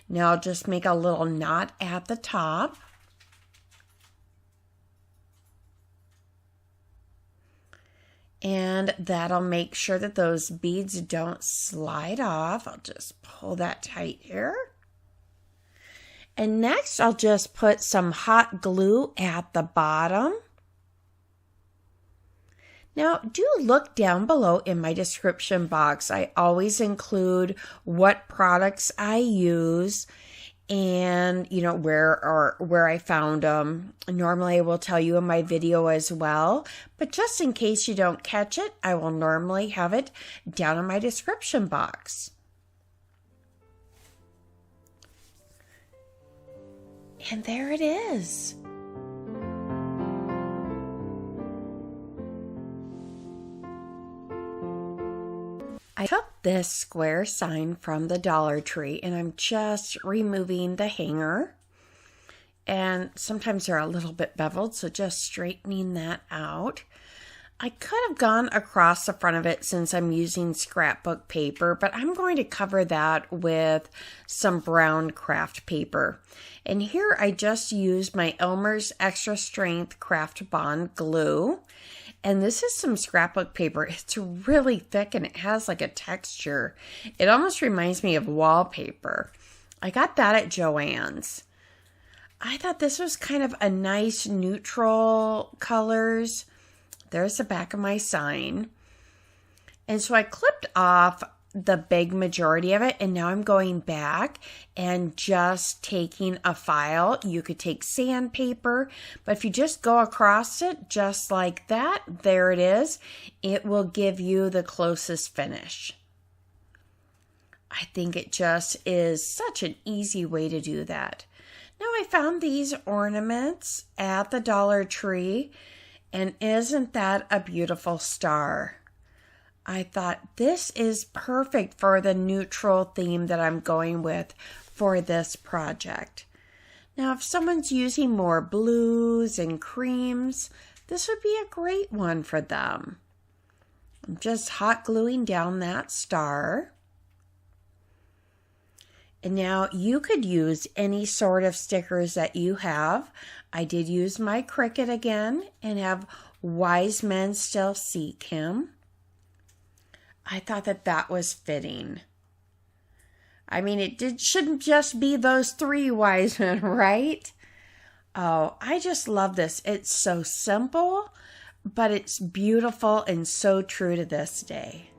Now I'll just make a little knot at the top. And that'll make sure that those beads don't slide off. I'll just pull that tight here. And next I'll just put some hot glue at the bottom. Now, do look down below in my description box. I always include what products I use and, you know, where I found them. Normally, I will tell you in my video as well, but just in case you don't catch it, I will normally have it down in my description box. And there it is. I took this square sign from the Dollar Tree and I'm just removing the hanger. And sometimes they're a little bit beveled, so just straightening that out. I could have gone across the front of it since I'm using scrapbook paper, but I'm going to cover that with some brown craft paper. And here I just used my Elmer's Extra Strength Craft Bond glue. And this is some scrapbook paper. It's really thick and it has like a texture. It almost reminds me of wallpaper. I got that at Joann's. I thought this was kind of a nice neutral colors. There's the back of my sign. And so I clipped off the big majority of it, and now I'm going back and just taking a file. You could take sandpaper, but if you just go across it just like that, there it is. It will give you the closest finish. I think it just is such an easy way to do that. Now I found these ornaments at the Dollar Tree, and isn't that a beautiful star? I thought this is perfect for the neutral theme that I'm going with for this project. Now, if someone's using more blues and creams, this would be a great one for them. I'm just hot gluing down that star. And now you could use any sort of stickers that you have. I did use my Cricut again and have Wise Men Still Seek Him. I thought that was fitting. I mean, it shouldn't just be those three wise men, right? Oh, I just love this. It's so simple, but it's beautiful and so true to this day.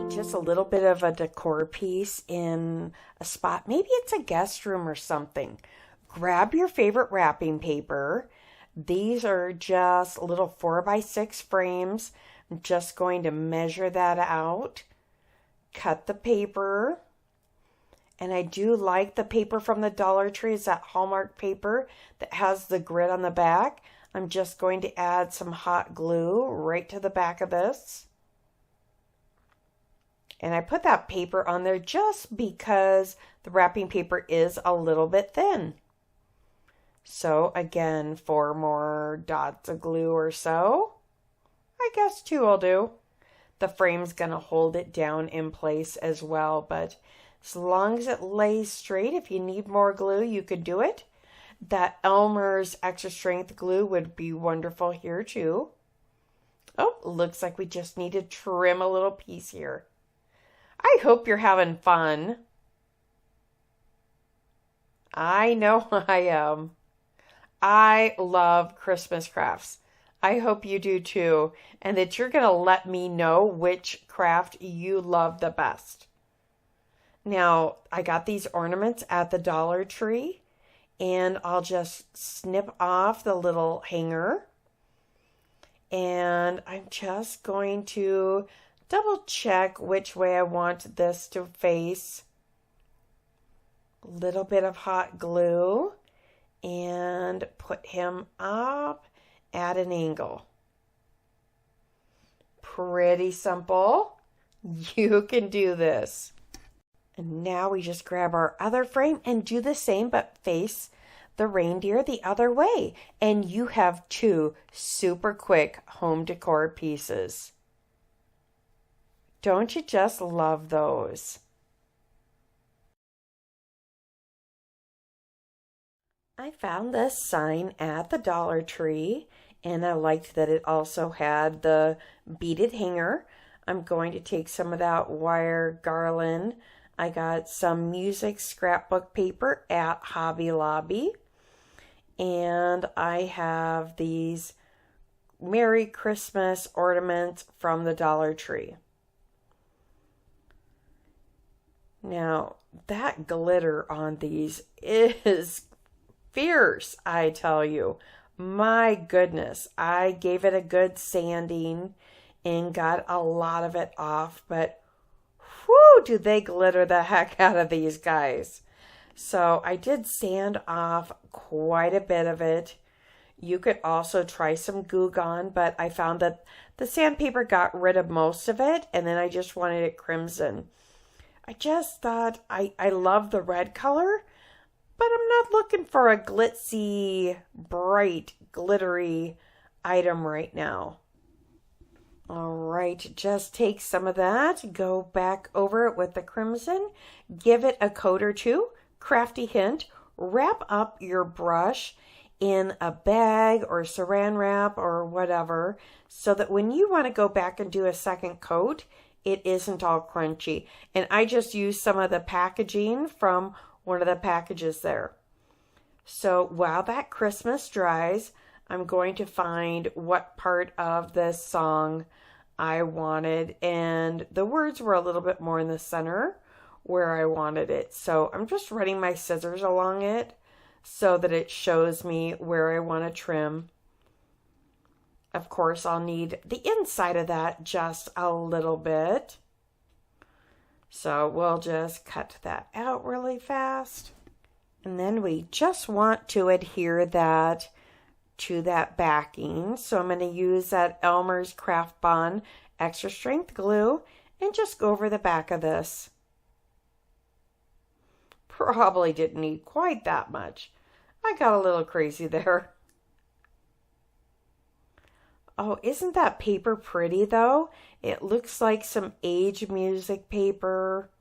Just a little bit of a decor piece in a spot. Maybe it's a guest room or something. Grab your favorite wrapping paper. These are just little 4x6 frames. I'm just going to measure that out. Cut the paper. And I do like the paper from the Dollar Tree. It's that Hallmark paper that has the grid on the back. I'm just going to add some hot glue right to the back of this. And I put that paper on there just because the wrapping paper is a little bit thin. So again, 4 more dots of glue or so. I guess 2 will do. The frame's going to hold it down in place as well, but as long as it lays straight, if you need more glue, you could do it. That Elmer's Extra Strength glue would be wonderful here too. Oh, looks like we just need to trim a little piece here. I hope you're having fun. I know I am. I love Christmas crafts. I hope you do too, and that you're going to let me know which craft you love the best. Now, I got these ornaments at the Dollar Tree, and I'll just snip off the little hanger, and I'm just going to double check which way I want this to face. A little bit of hot glue and put him up at an angle. Pretty simple. You can do this. And now we just grab our other frame and do the same, but face the reindeer the other way. And you have 2 super quick home decor pieces. Don't you just love those? I found this sign at the Dollar Tree, and I liked that it also had the beaded hanger. I'm going to take some of that wire garland. I got some music scrapbook paper at Hobby Lobby, and I have these Merry Christmas ornaments from the Dollar Tree. Now, that glitter on these is fierce, I tell you. My goodness, I gave it a good sanding and got a lot of it off, but whew, do they glitter the heck out of these guys. So I did sand off quite a bit of it. You could also try some Goo Gone, but I found that the sandpaper got rid of most of it, and then I just wanted it crimson. I just thought I love the red color, but I'm not looking for a glitzy, bright, glittery item right now. All right, just take some of that, go back over it with the crimson, give it a coat or two. Crafty hint, wrap up your brush in a bag or saran wrap or whatever, so that when you want to go back and do a second coat, it isn't all crunchy. And I just used some of the packaging from one of the packages there. So while that Christmas dries, I'm going to find what part of this song I wanted, and the words were a little bit more in the center where I wanted it. So I'm just running my scissors along it so that it shows me where I want to trim. Of course, I'll need the inside of that just a little bit. So we'll just cut that out really fast. And then we just want to adhere that to that backing. So I'm going to use that Elmer's Craft Bond extra strength glue and just go over the back of this. Probably didn't need quite that much. I got a little crazy there. Oh, isn't that paper pretty though? It looks like some age music paper.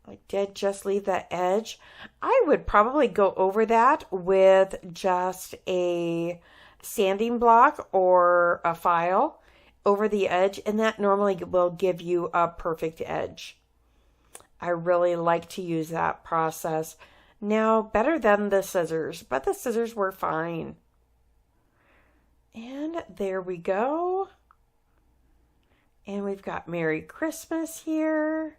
I did just leave that edge. I would probably go over that with just a sanding block or a file over the edge, and that normally will give you a perfect edge. I really like to use that process. Now, better than the scissors, but the scissors were fine. And there we go. And we've got Merry Christmas here.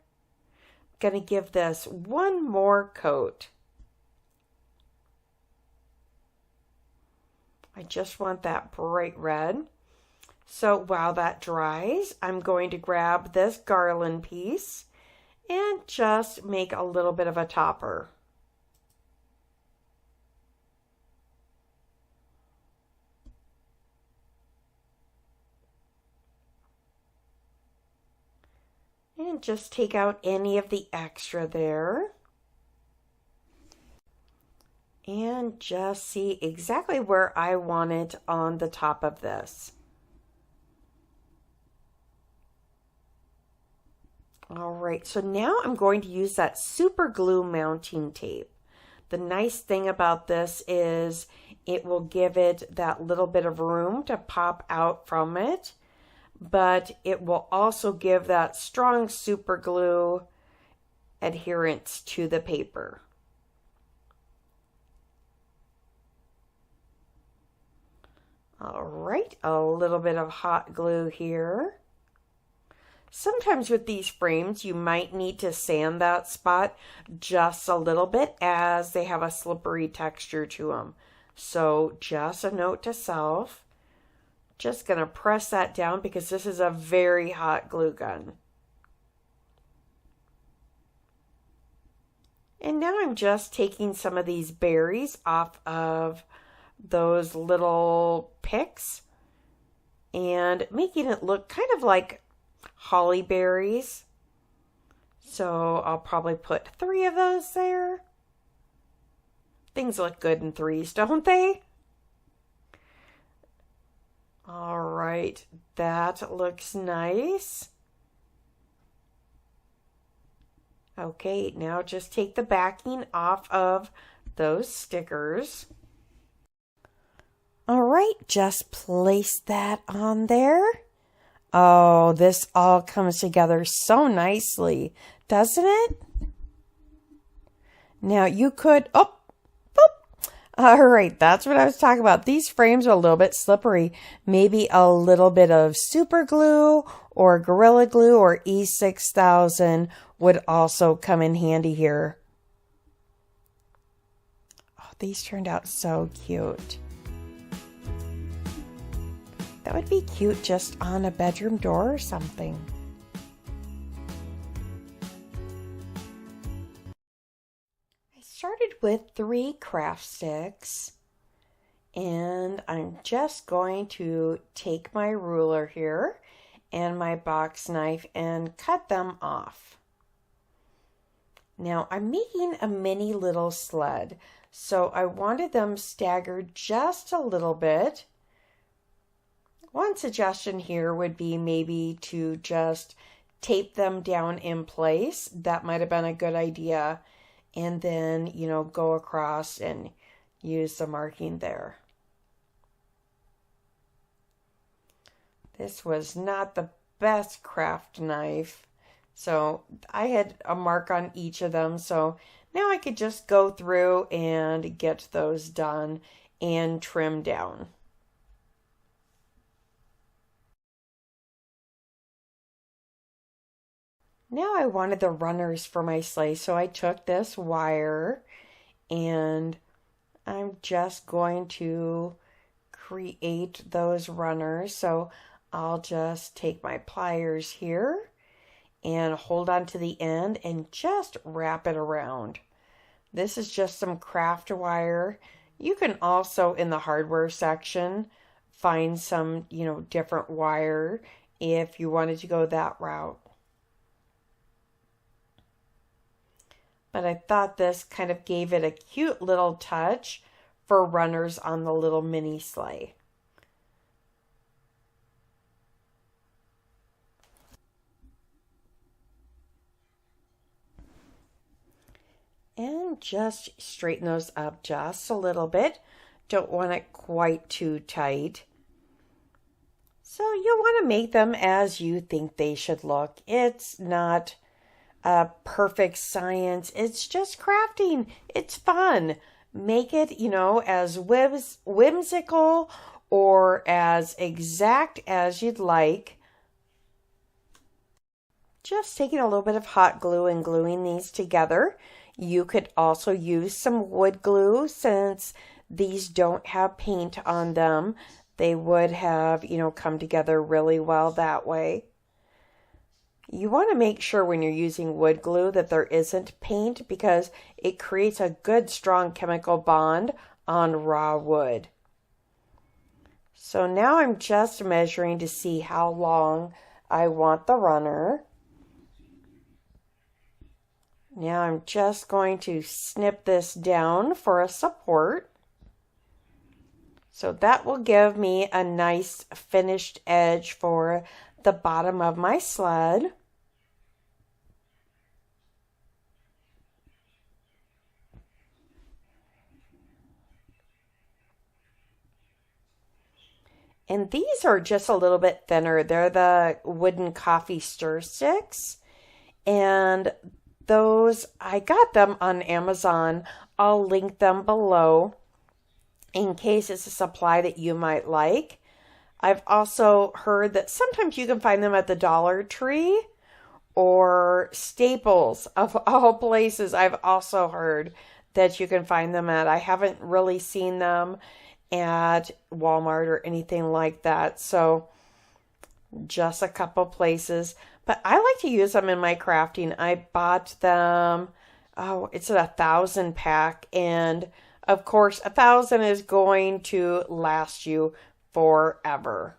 Gonna give this one more coat. I just want that bright red. So while that dries, I'm going to grab this garland piece and just make a little bit of a topper. And just take out any of the extra there. And just see exactly where I want it on the top of this. All right, so now I'm going to use that super glue mounting tape. The nice thing about this is it will give it that little bit of room to pop out from it, but it will also give that strong super glue adherence to the paper. All right, a little bit of hot glue here. Sometimes with these frames, you might need to sand that spot just a little bit as they have a slippery texture to them. So just a note to self. Just going to press that down because this is a very hot glue gun. And now I'm just taking some of these berries off of those little picks and making it look kind of like holly berries. So I'll probably put 3 of those there. Things look good in 3s, don't they? All right, that looks nice. Okay, now just take the backing off of those stickers. All right, just place that on there. Oh, this all comes together so nicely, doesn't it? Now you could, oh, boop. All right, that's what I was talking about. These frames are a little bit slippery. Maybe a little bit of super glue or Gorilla Glue or E6000 would also come in handy here. Oh, these turned out so cute. That would be cute just on a bedroom door or something. with 3 craft sticks, and I'm just going to take my ruler here and my box knife and cut them off. Now I'm making a mini little sled, so I wanted them staggered just a little bit. One suggestion here would be maybe to just tape them down in place. That might have been a good idea. And then, go across and use the marking there. This was not the best craft knife. So I had a mark on each of them. So now I could just go through and get those done and trim down. Now I wanted the runners for my sleigh, so I took this wire and I'm just going to create those runners. So I'll just take my pliers here and hold on to the end and just wrap it around. This is just some craft wire. You can also, in the hardware section, find some, different wire if you wanted to go that route. But I thought this kind of gave it a cute little touch for runners on the little mini sleigh. And just straighten those up just a little bit. Don't want it quite too tight. So you want to make them as you think they should look. It's not a perfect science. It's just crafting. It's fun. Make it, as whimsical or as exact as you'd like. Just taking a little bit of hot glue and gluing these together. You could also use some wood glue since these don't have paint on them. They would have, come together really well that way. You want to make sure when you're using wood glue that there isn't paint because it creates a good strong chemical bond on raw wood. So now I'm just measuring to see how long I want the runner. Now I'm just going to snip this down for a support. So that will give me a nice finished edge for the bottom of my sled. And these are just a little bit thinner. They're the wooden coffee stir sticks. And those, I got them on Amazon. I'll link them below in case it's a supply that you might like. I've also heard that sometimes you can find them at the Dollar Tree or Staples, of all places. I've also heard that you can find them at. I haven't really seen them at Walmart or anything like that. So just a couple places. But I like to use them in my crafting. I bought them, it's a 1,000 pack. And of course, 1,000 is going to last you forever.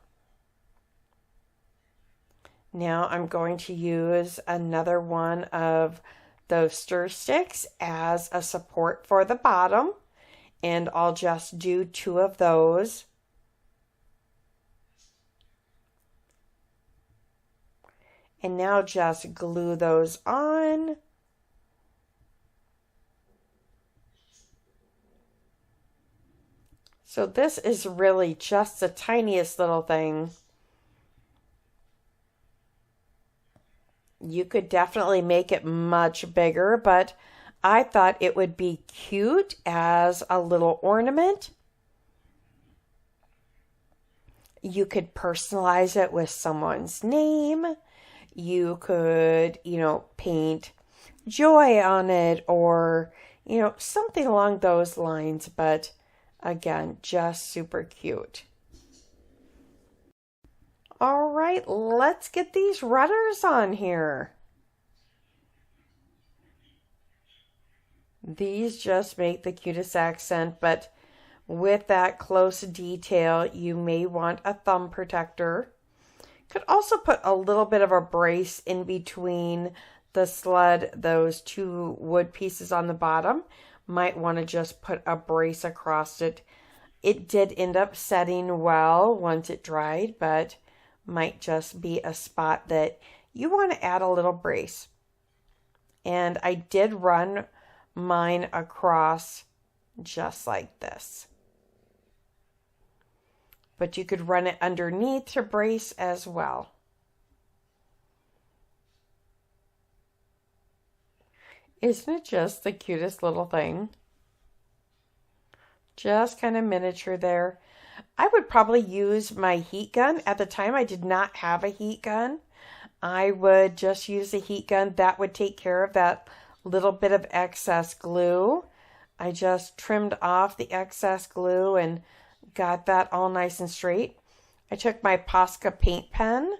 Now I'm going to use another one of those stir sticks as a support for the bottom. And I'll just do 2 of those. And now just glue those on. So this is really just the tiniest little thing. You could definitely make it much bigger, but I thought it would be cute as a little ornament. You could personalize it with someone's name. You could, paint joy on it or, something along those lines. But again, just super cute. All right, let's get these runners on here. These just make the cutest accent, but with that close detail, you may want a thumb protector. Could also put a little bit of a brace in between the sled, those two wood pieces on the bottom. Might want to just put a brace across it. It did end up setting well once it dried, but might just be a spot that you want to add a little brace. And I did run mine across just like this. But you could run it underneath to brace as well. Isn't it just the cutest little thing? Just kind of miniature there. I would probably use my heat gun. At the time, I did not have a heat gun. I would just use a heat gun. That would take care of that little bit of excess glue. I just trimmed off the excess glue and got that all nice and straight. I took my Posca paint pen,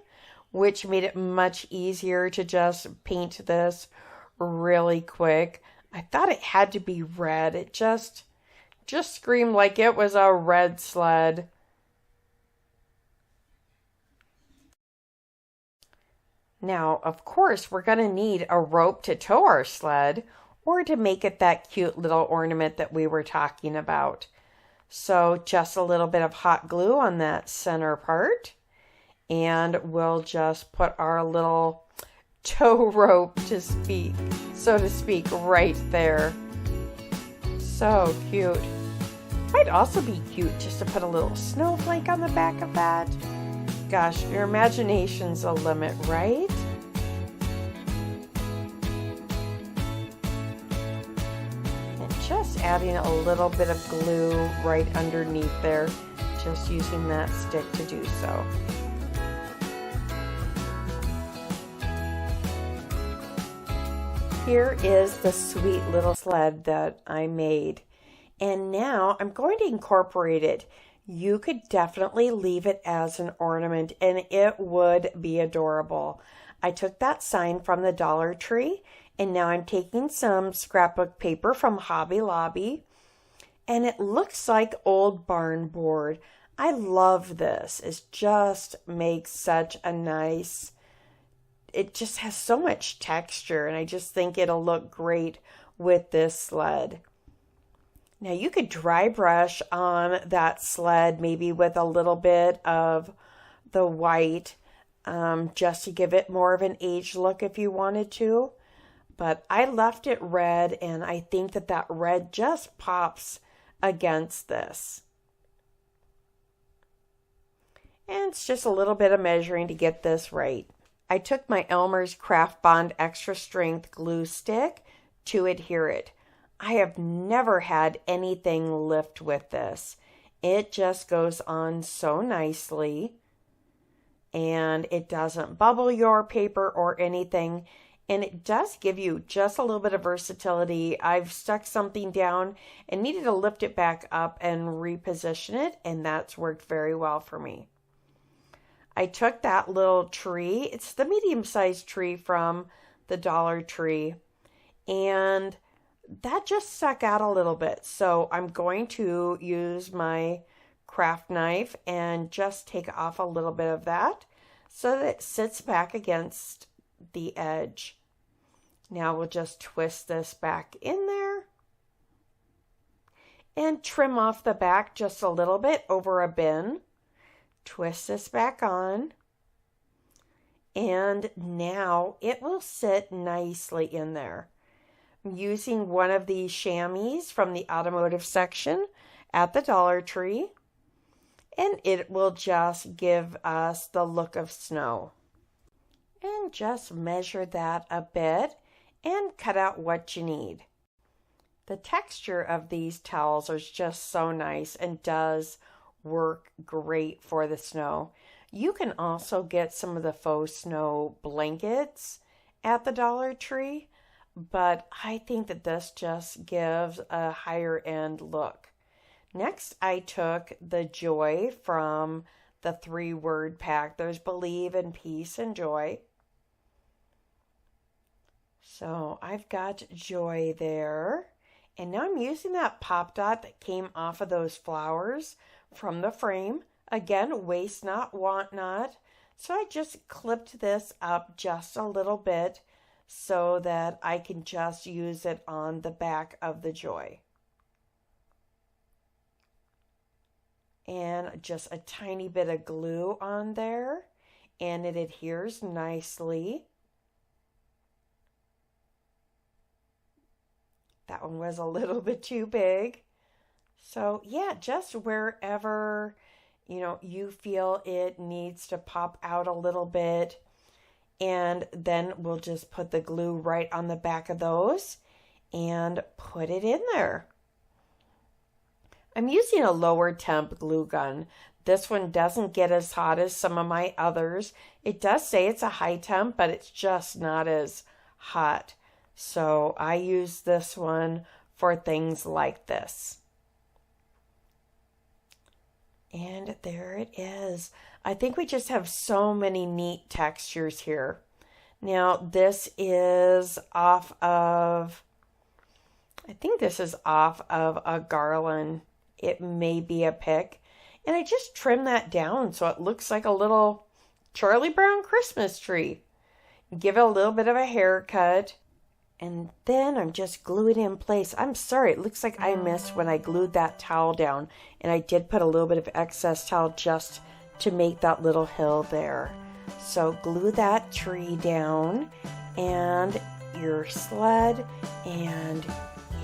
which made it much easier to just paint this really quick. I thought it had to be red. It just screamed like it was a red sled. Now, of course, we're going to need a rope to tow our sled or to make it that cute little ornament that we were talking about. So just a little bit of hot glue on that center part, and we'll just put our little tow rope so to speak, right there. So cute. Might also be cute just to put a little snowflake on the back of that. Gosh, your imagination's a limit, right? Just adding a little bit of glue right underneath there, just using that stick to do so. Here is the sweet little sled that I made. And now I'm going to incorporate it. You could definitely leave it as an ornament and it would be adorable. I took that sign from the Dollar Tree, and now I'm taking some scrapbook paper from Hobby Lobby, and it looks like old barn board. I love this. It just makes such a nice, it just has so much texture, and I just think it'll look great with this sled. Now you could dry brush on that sled, maybe with a little bit of the white, just to give it more of an aged look if you wanted to. But I left it red, and I think that that red just pops against this. And it's just a little bit of measuring to get this right. I took my Elmer's Craft Bond Extra Strength glue stick to adhere it. I have never had anything lift with this. It just goes on so nicely, and it doesn't bubble your paper or anything. And it does give you just a little bit of versatility. I've stuck something down and needed to lift it back up and reposition it, and that's worked very well for me. I took that little tree. It's the medium-sized tree from the Dollar Tree, and that just stuck out a little bit. So I'm going to use my craft knife and just take off a little bit of that so that it sits back against the edge. Now we'll just twist this back in there and trim off the back just a little bit over a bin. Twist this back on, and now it will sit nicely in there. I'm using one of these chamois from the automotive section at the Dollar Tree, and it will just give us the look of snow. And just measure that a bit and cut out what you need. The texture of these towels is just so nice and does work great for the snow. You can also get some of the faux snow blankets at the Dollar Tree, but I think that this just gives a higher end look. Next, I took the joy from the 3-word pack. There's believe and peace and joy. So I've got joy there, And now I'm using that pop dot that came off of those flowers from the frame. Again, waste not, want not. So I just clipped this up just a little bit so that I can just use it on the back of the joy. And just a tiny bit of glue on there, and it adheres nicely. That one was a little bit too big. So yeah, just wherever, you feel it needs to pop out a little bit. And then we'll just put the glue right on the back of those and put it in there. I'm using a lower temp glue gun. This one doesn't get as hot as some of my others. It does say it's a high temp, but it's just not as hot. So I use this one for things like this. And there it is. I think we just have so many neat textures here. Now this is off of, I think this is off of a garland. It may be a pick. And I just trimmed that down so it looks like a little Charlie Brown Christmas tree. Give it a little bit of a haircut. And then I'm just gluing it in place. I'm sorry, it looks like I missed when I glued that towel down. And I did put a little bit of excess towel just to make that little hill there. So glue that tree down and your sled, and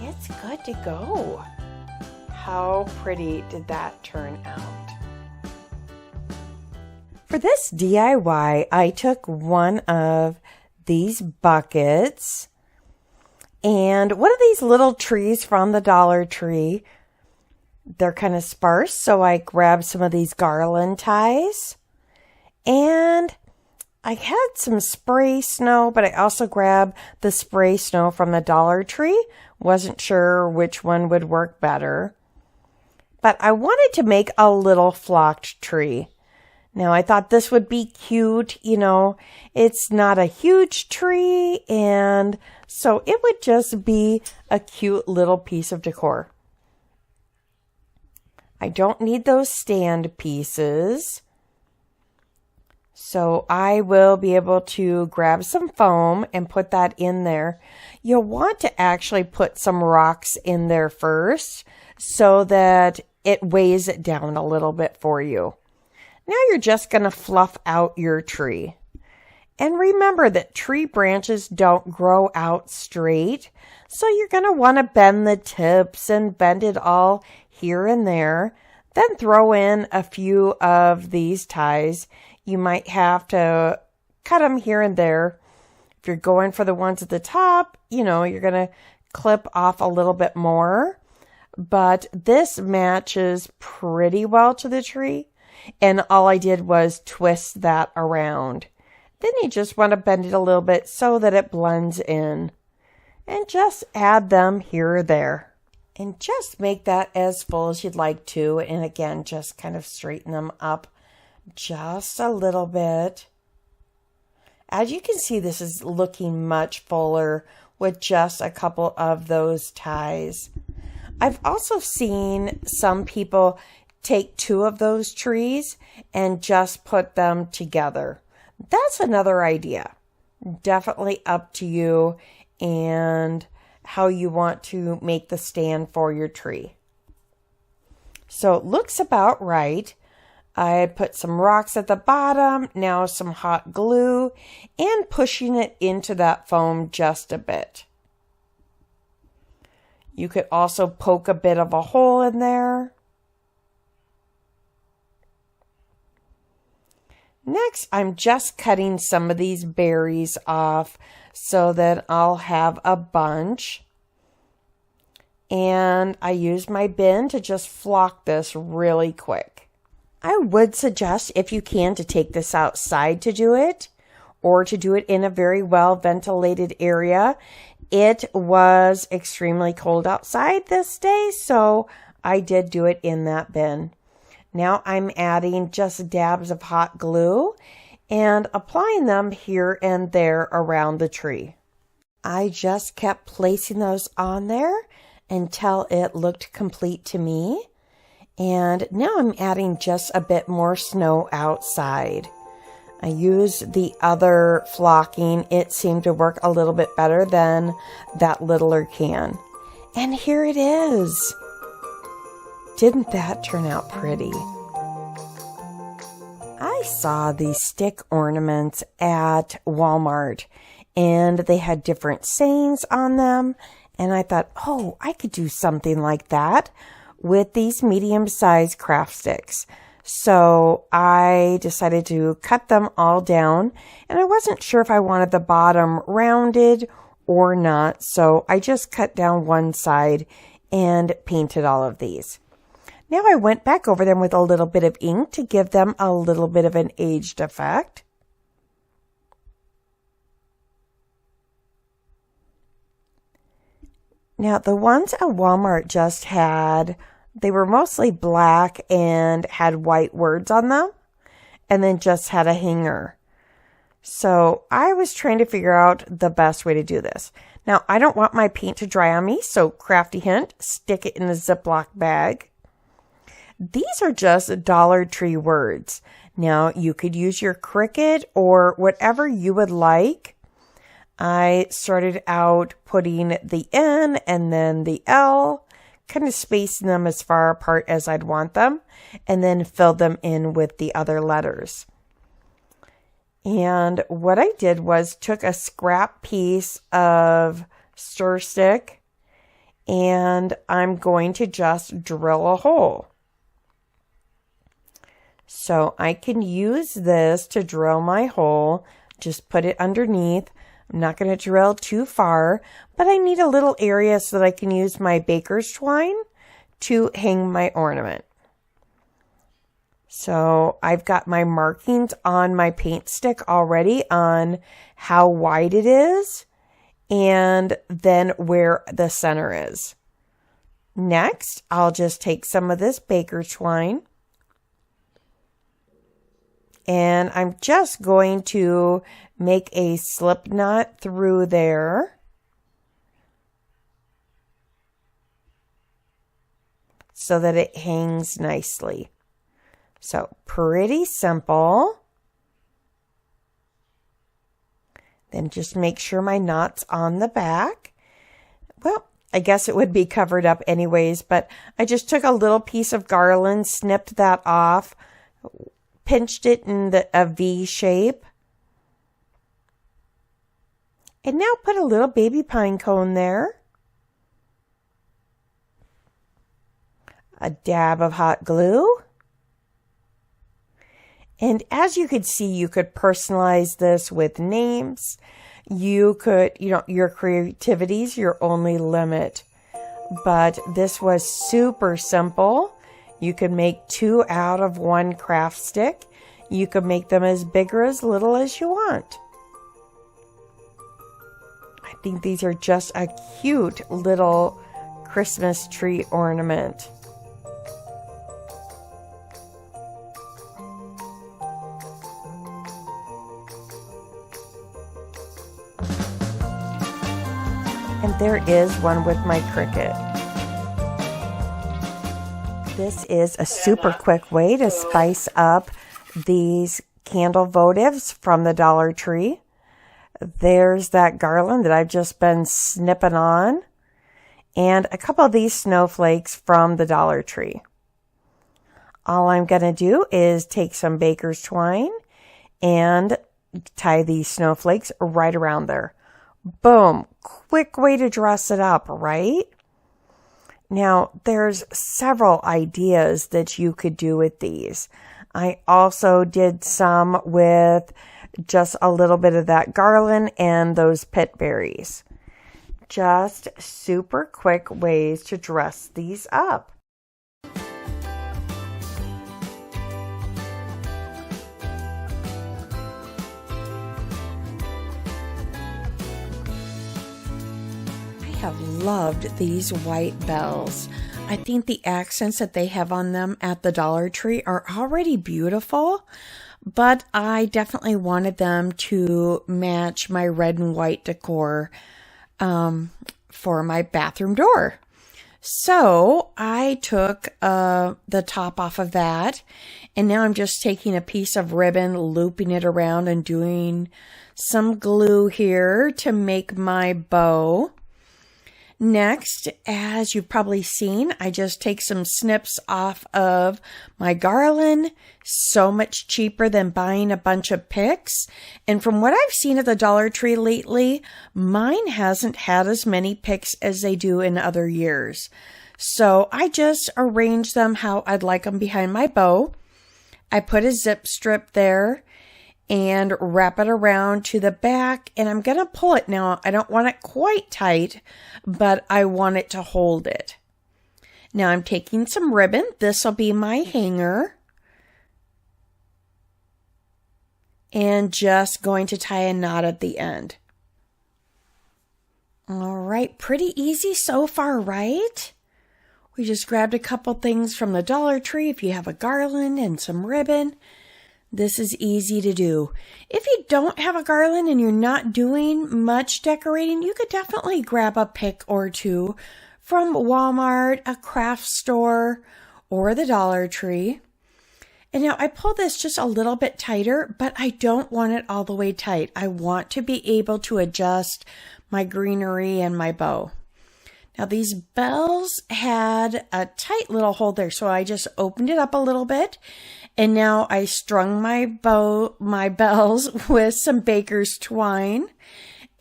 it's good to go. How pretty did that turn out? For this DIY, I took one of these buckets and one of these little trees from the Dollar Tree. They're kind of sparse, so I grabbed some of these garland ties. And I had some spray snow, but I also grabbed the spray snow from the Dollar Tree. Wasn't sure which one would work better. But I wanted to make a little flocked tree. Now I thought this would be cute, it's not a huge tree, and so it would just be a cute little piece of decor. I don't need those stand pieces, so I will be able to grab some foam and put that in there. You'll want to actually put some rocks in there first so that it weighs it down a little bit for you. Now you're just going to fluff out your tree. And remember that tree branches don't grow out straight, so you're going to want to bend the tips and bend it all here and there. Then throw in a few of these ties. You might have to cut them here and there. If you're going for the ones at the top, you're going to clip off a little bit more. But this matches pretty well to the tree. And all I did was twist that around. Then you just want to bend it a little bit so that it blends in. And just add them here or there. And just make that as full as you'd like to. And again, just kind of straighten them up just a little bit. As you can see, this is looking much fuller with just a couple of those ties. I've also seen some people take two of those trees and just put them together. That's another idea. Definitely up to you and how you want to make the stand for your tree. So it looks about right. I put some rocks at the bottom, now some hot glue, and pushing it into that foam just a bit. You could also poke a bit of a hole in there. Next, I'm just cutting some of these berries off so that I'll have a bunch. And I use my bin to just flock this really quick. I would suggest, if you can, to take this outside to do it, or to do it in a very well ventilated area. It was extremely cold outside this day, so I did do it in that bin. Now I'm adding just dabs of hot glue and applying them here and there around the tree. I just kept placing those on there until it looked complete to me. And now I'm adding just a bit more snow outside. I used the other flocking. It seemed to work a little bit better than that littler can. And here it is. Didn't that turn out pretty? I saw these stick ornaments at Walmart, and they had different sayings on them. And I thought, oh, I could do something like that with these medium-sized craft sticks. So I decided to cut them all down, and I wasn't sure if I wanted the bottom rounded or not. So I just cut down one side and painted all of these. Now I went back over them with a little bit of ink to give them a little bit of an aged effect. Now the ones at Walmart just had, they were mostly black and had white words on them, and then just had a hanger. So I was trying to figure out the best way to do this. Now I don't want my paint to dry on me, so crafty hint, stick it in a Ziploc bag. These are just Dollar Tree words. Now you could use your Cricut or whatever you would like. I started out putting the N and then the L, kind of spacing them as far apart as I'd want them, and then filled them in with the other letters. And what I did was took a scrap piece of stir stick, and I'm going to just drill a hole. So I can use this to drill my hole, just put it underneath. I'm not going to drill too far, but I need a little area so that I can use my baker's twine to hang my ornament. So I've got my markings on my paint stick already on how wide it is and then where the center is. Next, I'll just take some of this baker's twine and I'm just going to make a slip knot through there. So that it hangs nicely. So pretty simple. Then just make sure my knot's on the back. Well, I guess it would be covered up anyways, but I just took a little piece of garland, snipped that off, pinched it in a V shape. And now put a little baby pine cone there. A dab of hot glue. And as you could see, you could personalize this with names. You could, your creativity's your only limit. But this was super simple. You could make 2 out of 1 craft stick. You could make them as big or as little as you want. I think these are just a cute little Christmas tree ornament. And there is one with my Cricut. This is a super quick way to spice up these candle votives from the Dollar Tree. There's that garland that I've just been snipping on, and a couple of these snowflakes from the Dollar Tree. All I'm going to do is take some baker's twine and tie these snowflakes right around there. Boom. Quick way to dress it up, right? Now, there's several ideas that you could do with these. I also did some with just a little bit of that garland and those pit berries. Just super quick ways to dress these up. I have loved these white bells. I think the accents that they have on them at the Dollar Tree are already beautiful, but I definitely wanted them to match my red and white decor for my bathroom door. So I took the top off of that, and now I'm just taking a piece of ribbon, looping it around, and doing some glue here to make my bow. Next, as you've probably seen, I just take some snips off of my garland. So much cheaper than buying a bunch of picks. And from what I've seen at the Dollar Tree lately, mine hasn't had as many picks as they do in other years. So I just arrange them how I'd like them behind my bow. I put a zip strip there and wrap it around to the back, and I'm going to pull it now. I don't want it quite tight, but I want it to hold it. Now I'm taking some ribbon. This will be my hanger. And just going to tie a knot at the end. All right, pretty easy so far, right? We just grabbed a couple things from the Dollar Tree. If you have a garland and some ribbon, this is easy to do. If you don't have a garland and you're not doing much decorating, you could definitely grab a pick or two from Walmart, a craft store, or the Dollar Tree. And now I pull this just a little bit tighter, but I don't want it all the way tight. I want to be able to adjust my greenery and my bow. Now these bells had a tight little hole there, so I just opened it up a little bit. And now I strung my bells with some baker's twine,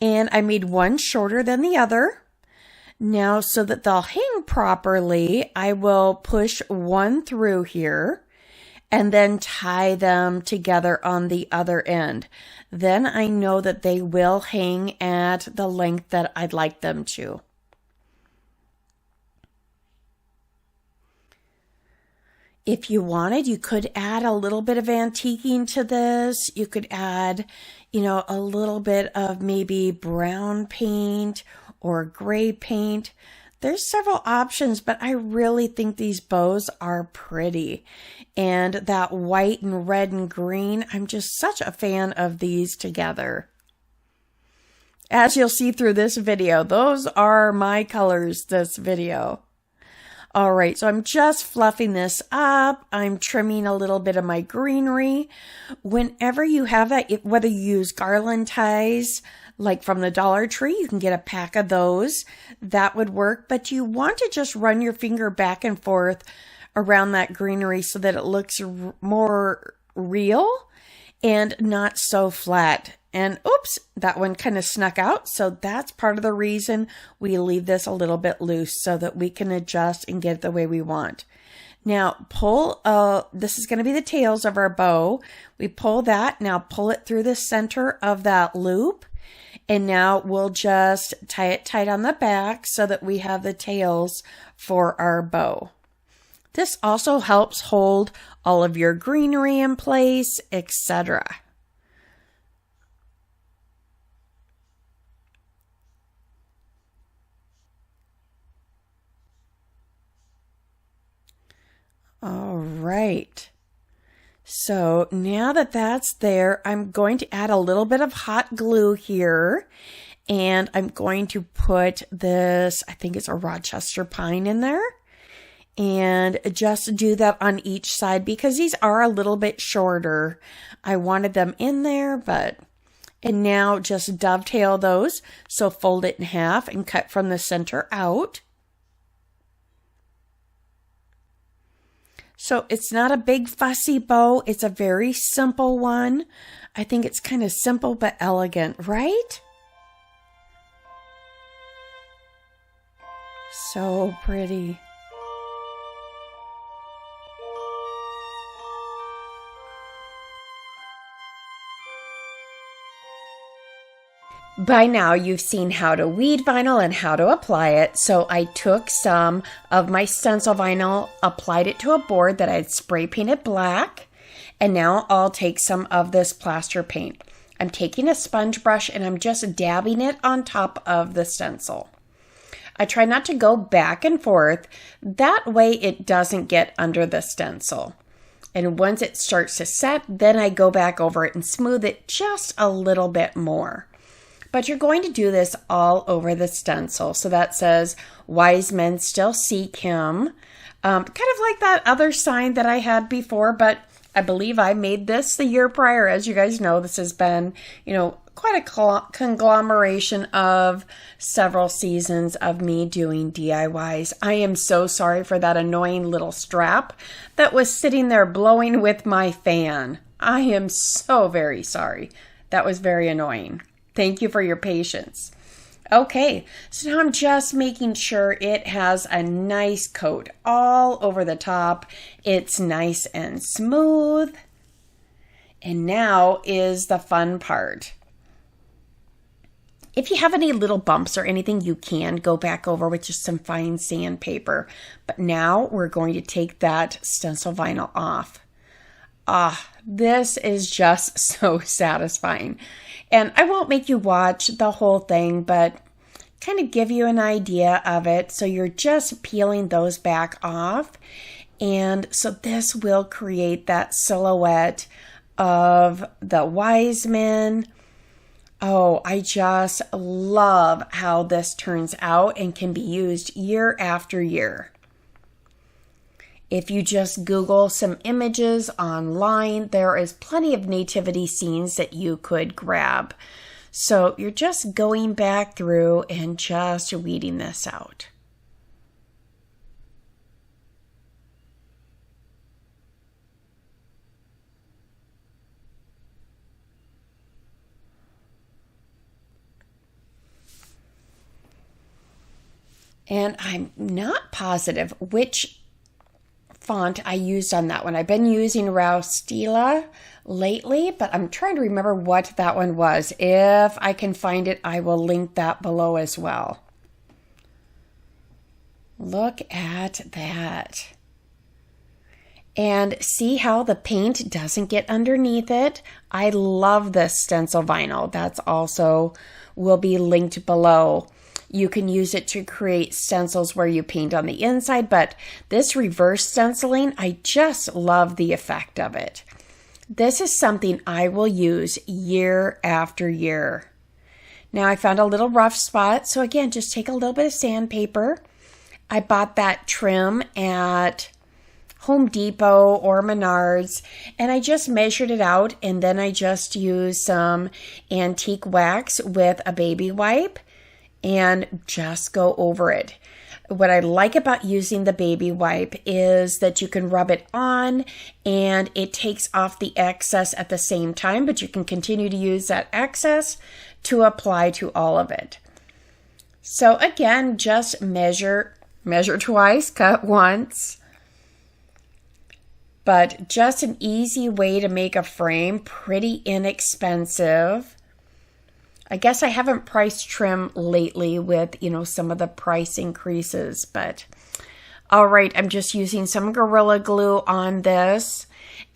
and I made one shorter than the other. Now, so that they'll hang properly, I will push one through here and then tie them together on the other end. Then I know that they will hang at the length that I'd like them to. If you wanted, you could add a little bit of antiquing to this. You could add, a little bit of maybe brown paint or gray paint. There's several options, but I really think these bows are pretty. And that white and red and green, I'm just such a fan of these together. As you'll see through this video, those are my colors this video. All right, so I'm just fluffing this up. I'm trimming a little bit of my greenery. Whenever you have that, whether you use garland ties, like from the Dollar Tree, you can get a pack of those. That would work, but you want to just run your finger back and forth around that greenery so that it looks more real and not so flat. And oops, that one kind of snuck out. So that's part of the reason we leave this a little bit loose so that we can adjust and get it the way we want. Now this is going to be the tails of our bow. We pull that. Now pull it through the center of that loop. And now we'll just tie it tight on the back so that we have the tails for our bow. This also helps hold all of your greenery in place, etc. All right. So now that that's there, I'm going to add a little bit of hot glue here, and I'm going to put this, I think it's a Rochester pine in there, and just do that on each side because these are a little bit shorter. I wanted them in there, and now just dovetail those. So fold it in half and cut from the center out. So it's not a big fussy bow. It's a very simple one. I think it's kind of simple but elegant, right? So pretty. By now you've seen how to weed vinyl and how to apply it, so I took some of my stencil vinyl, applied it to a board that I'd spray painted black, and now I'll take some of this plaster paint. I'm taking a sponge brush and I'm just dabbing it on top of the stencil. I try not to go back and forth, that way it doesn't get under the stencil. And once it starts to set, then I go back over it and smooth it just a little bit more. but you're going to do this all over the stencil. So that says, "Wise men still seek him." Kind of like that other sign that I had before, but I believe I made this the year prior. As you guys know, this has been, quite a conglomeration of several seasons of me doing DIYs. I am so sorry for that annoying little strap that was sitting there blowing with my fan. I am so very sorry. That was very annoying. Thank you for your patience. Okay, so now I'm just making sure it has a nice coat all over the top. It's nice and smooth. And now is the fun part. If you have any little bumps or anything, you can go back over with just some fine sandpaper. But now we're going to take that stencil vinyl off. This is just so satisfying. And I won't make you watch the whole thing, but kind of give you an idea of it. So you're just peeling those back off. And so this will create that silhouette of the wise men. Oh, I just love how this turns out and can be used year after year. If you just Google some images online, there is plenty of nativity scenes that you could grab. So you're just going back through and just weeding this out. And I'm not positive which font I used on that one. I've been using Rustic lately, but I'm trying to remember what that one was. If I can find it, I will link that below as well. Look at that. And see how the paint doesn't get underneath it? I love this stencil vinyl. That's also will be linked below. You can use it to create stencils where you paint on the inside, but this reverse stenciling, I just love the effect of it. This is something I will use year after year. Now I found a little rough spot, so again, just take a little bit of sandpaper. I bought that trim at Home Depot or Menards, and I just measured it out, and then I just used some antique wax with a baby wipe and just go over it. What I like about using the baby wipe is that you can rub it on and it takes off the excess at the same time, but you can continue to use that excess to apply to all of it. So again, just measure twice, cut once. But just an easy way to make a frame, pretty inexpensive. I guess I haven't priced trim lately with, some of the price increases, but all right, I'm just using some Gorilla Glue on this,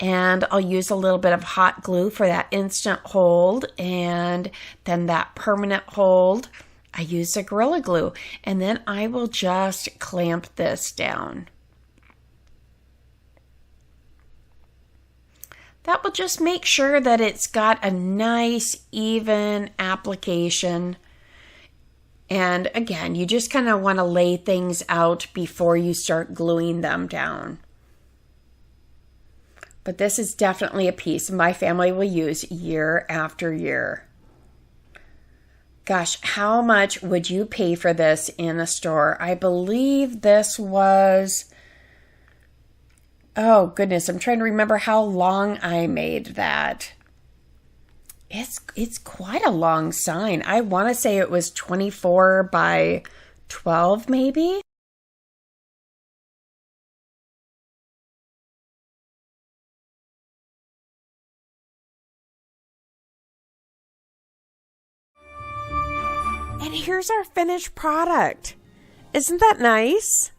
and I'll use a little bit of hot glue for that instant hold, and then that permanent hold. I use the Gorilla Glue, and then I will just clamp this down. That will just make sure that it's got a nice, even application. And again, you just kind of want to lay things out before you start gluing them down. But this is definitely a piece my family will use year after year. Gosh, how much would you pay for this in a store? I believe this was... Oh, goodness, I'm trying to remember how long I made that. It's quite a long sign. I want to say it was 24 by 12, maybe? And here's our finished product. Isn't that nice?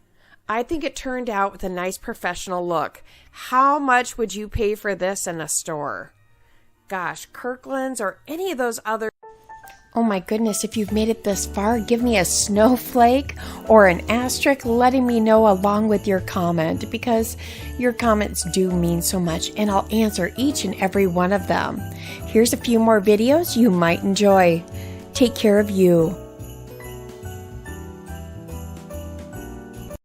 I think it turned out with a nice professional look. How much would you pay for this in a store? Gosh, Kirkland's or any of those other... Oh my goodness, if you've made it this far, give me a snowflake or an asterisk letting me know along with your comment, because your comments do mean so much, and I'll answer each and every one of them. Here's a few more videos you might enjoy. take care of you.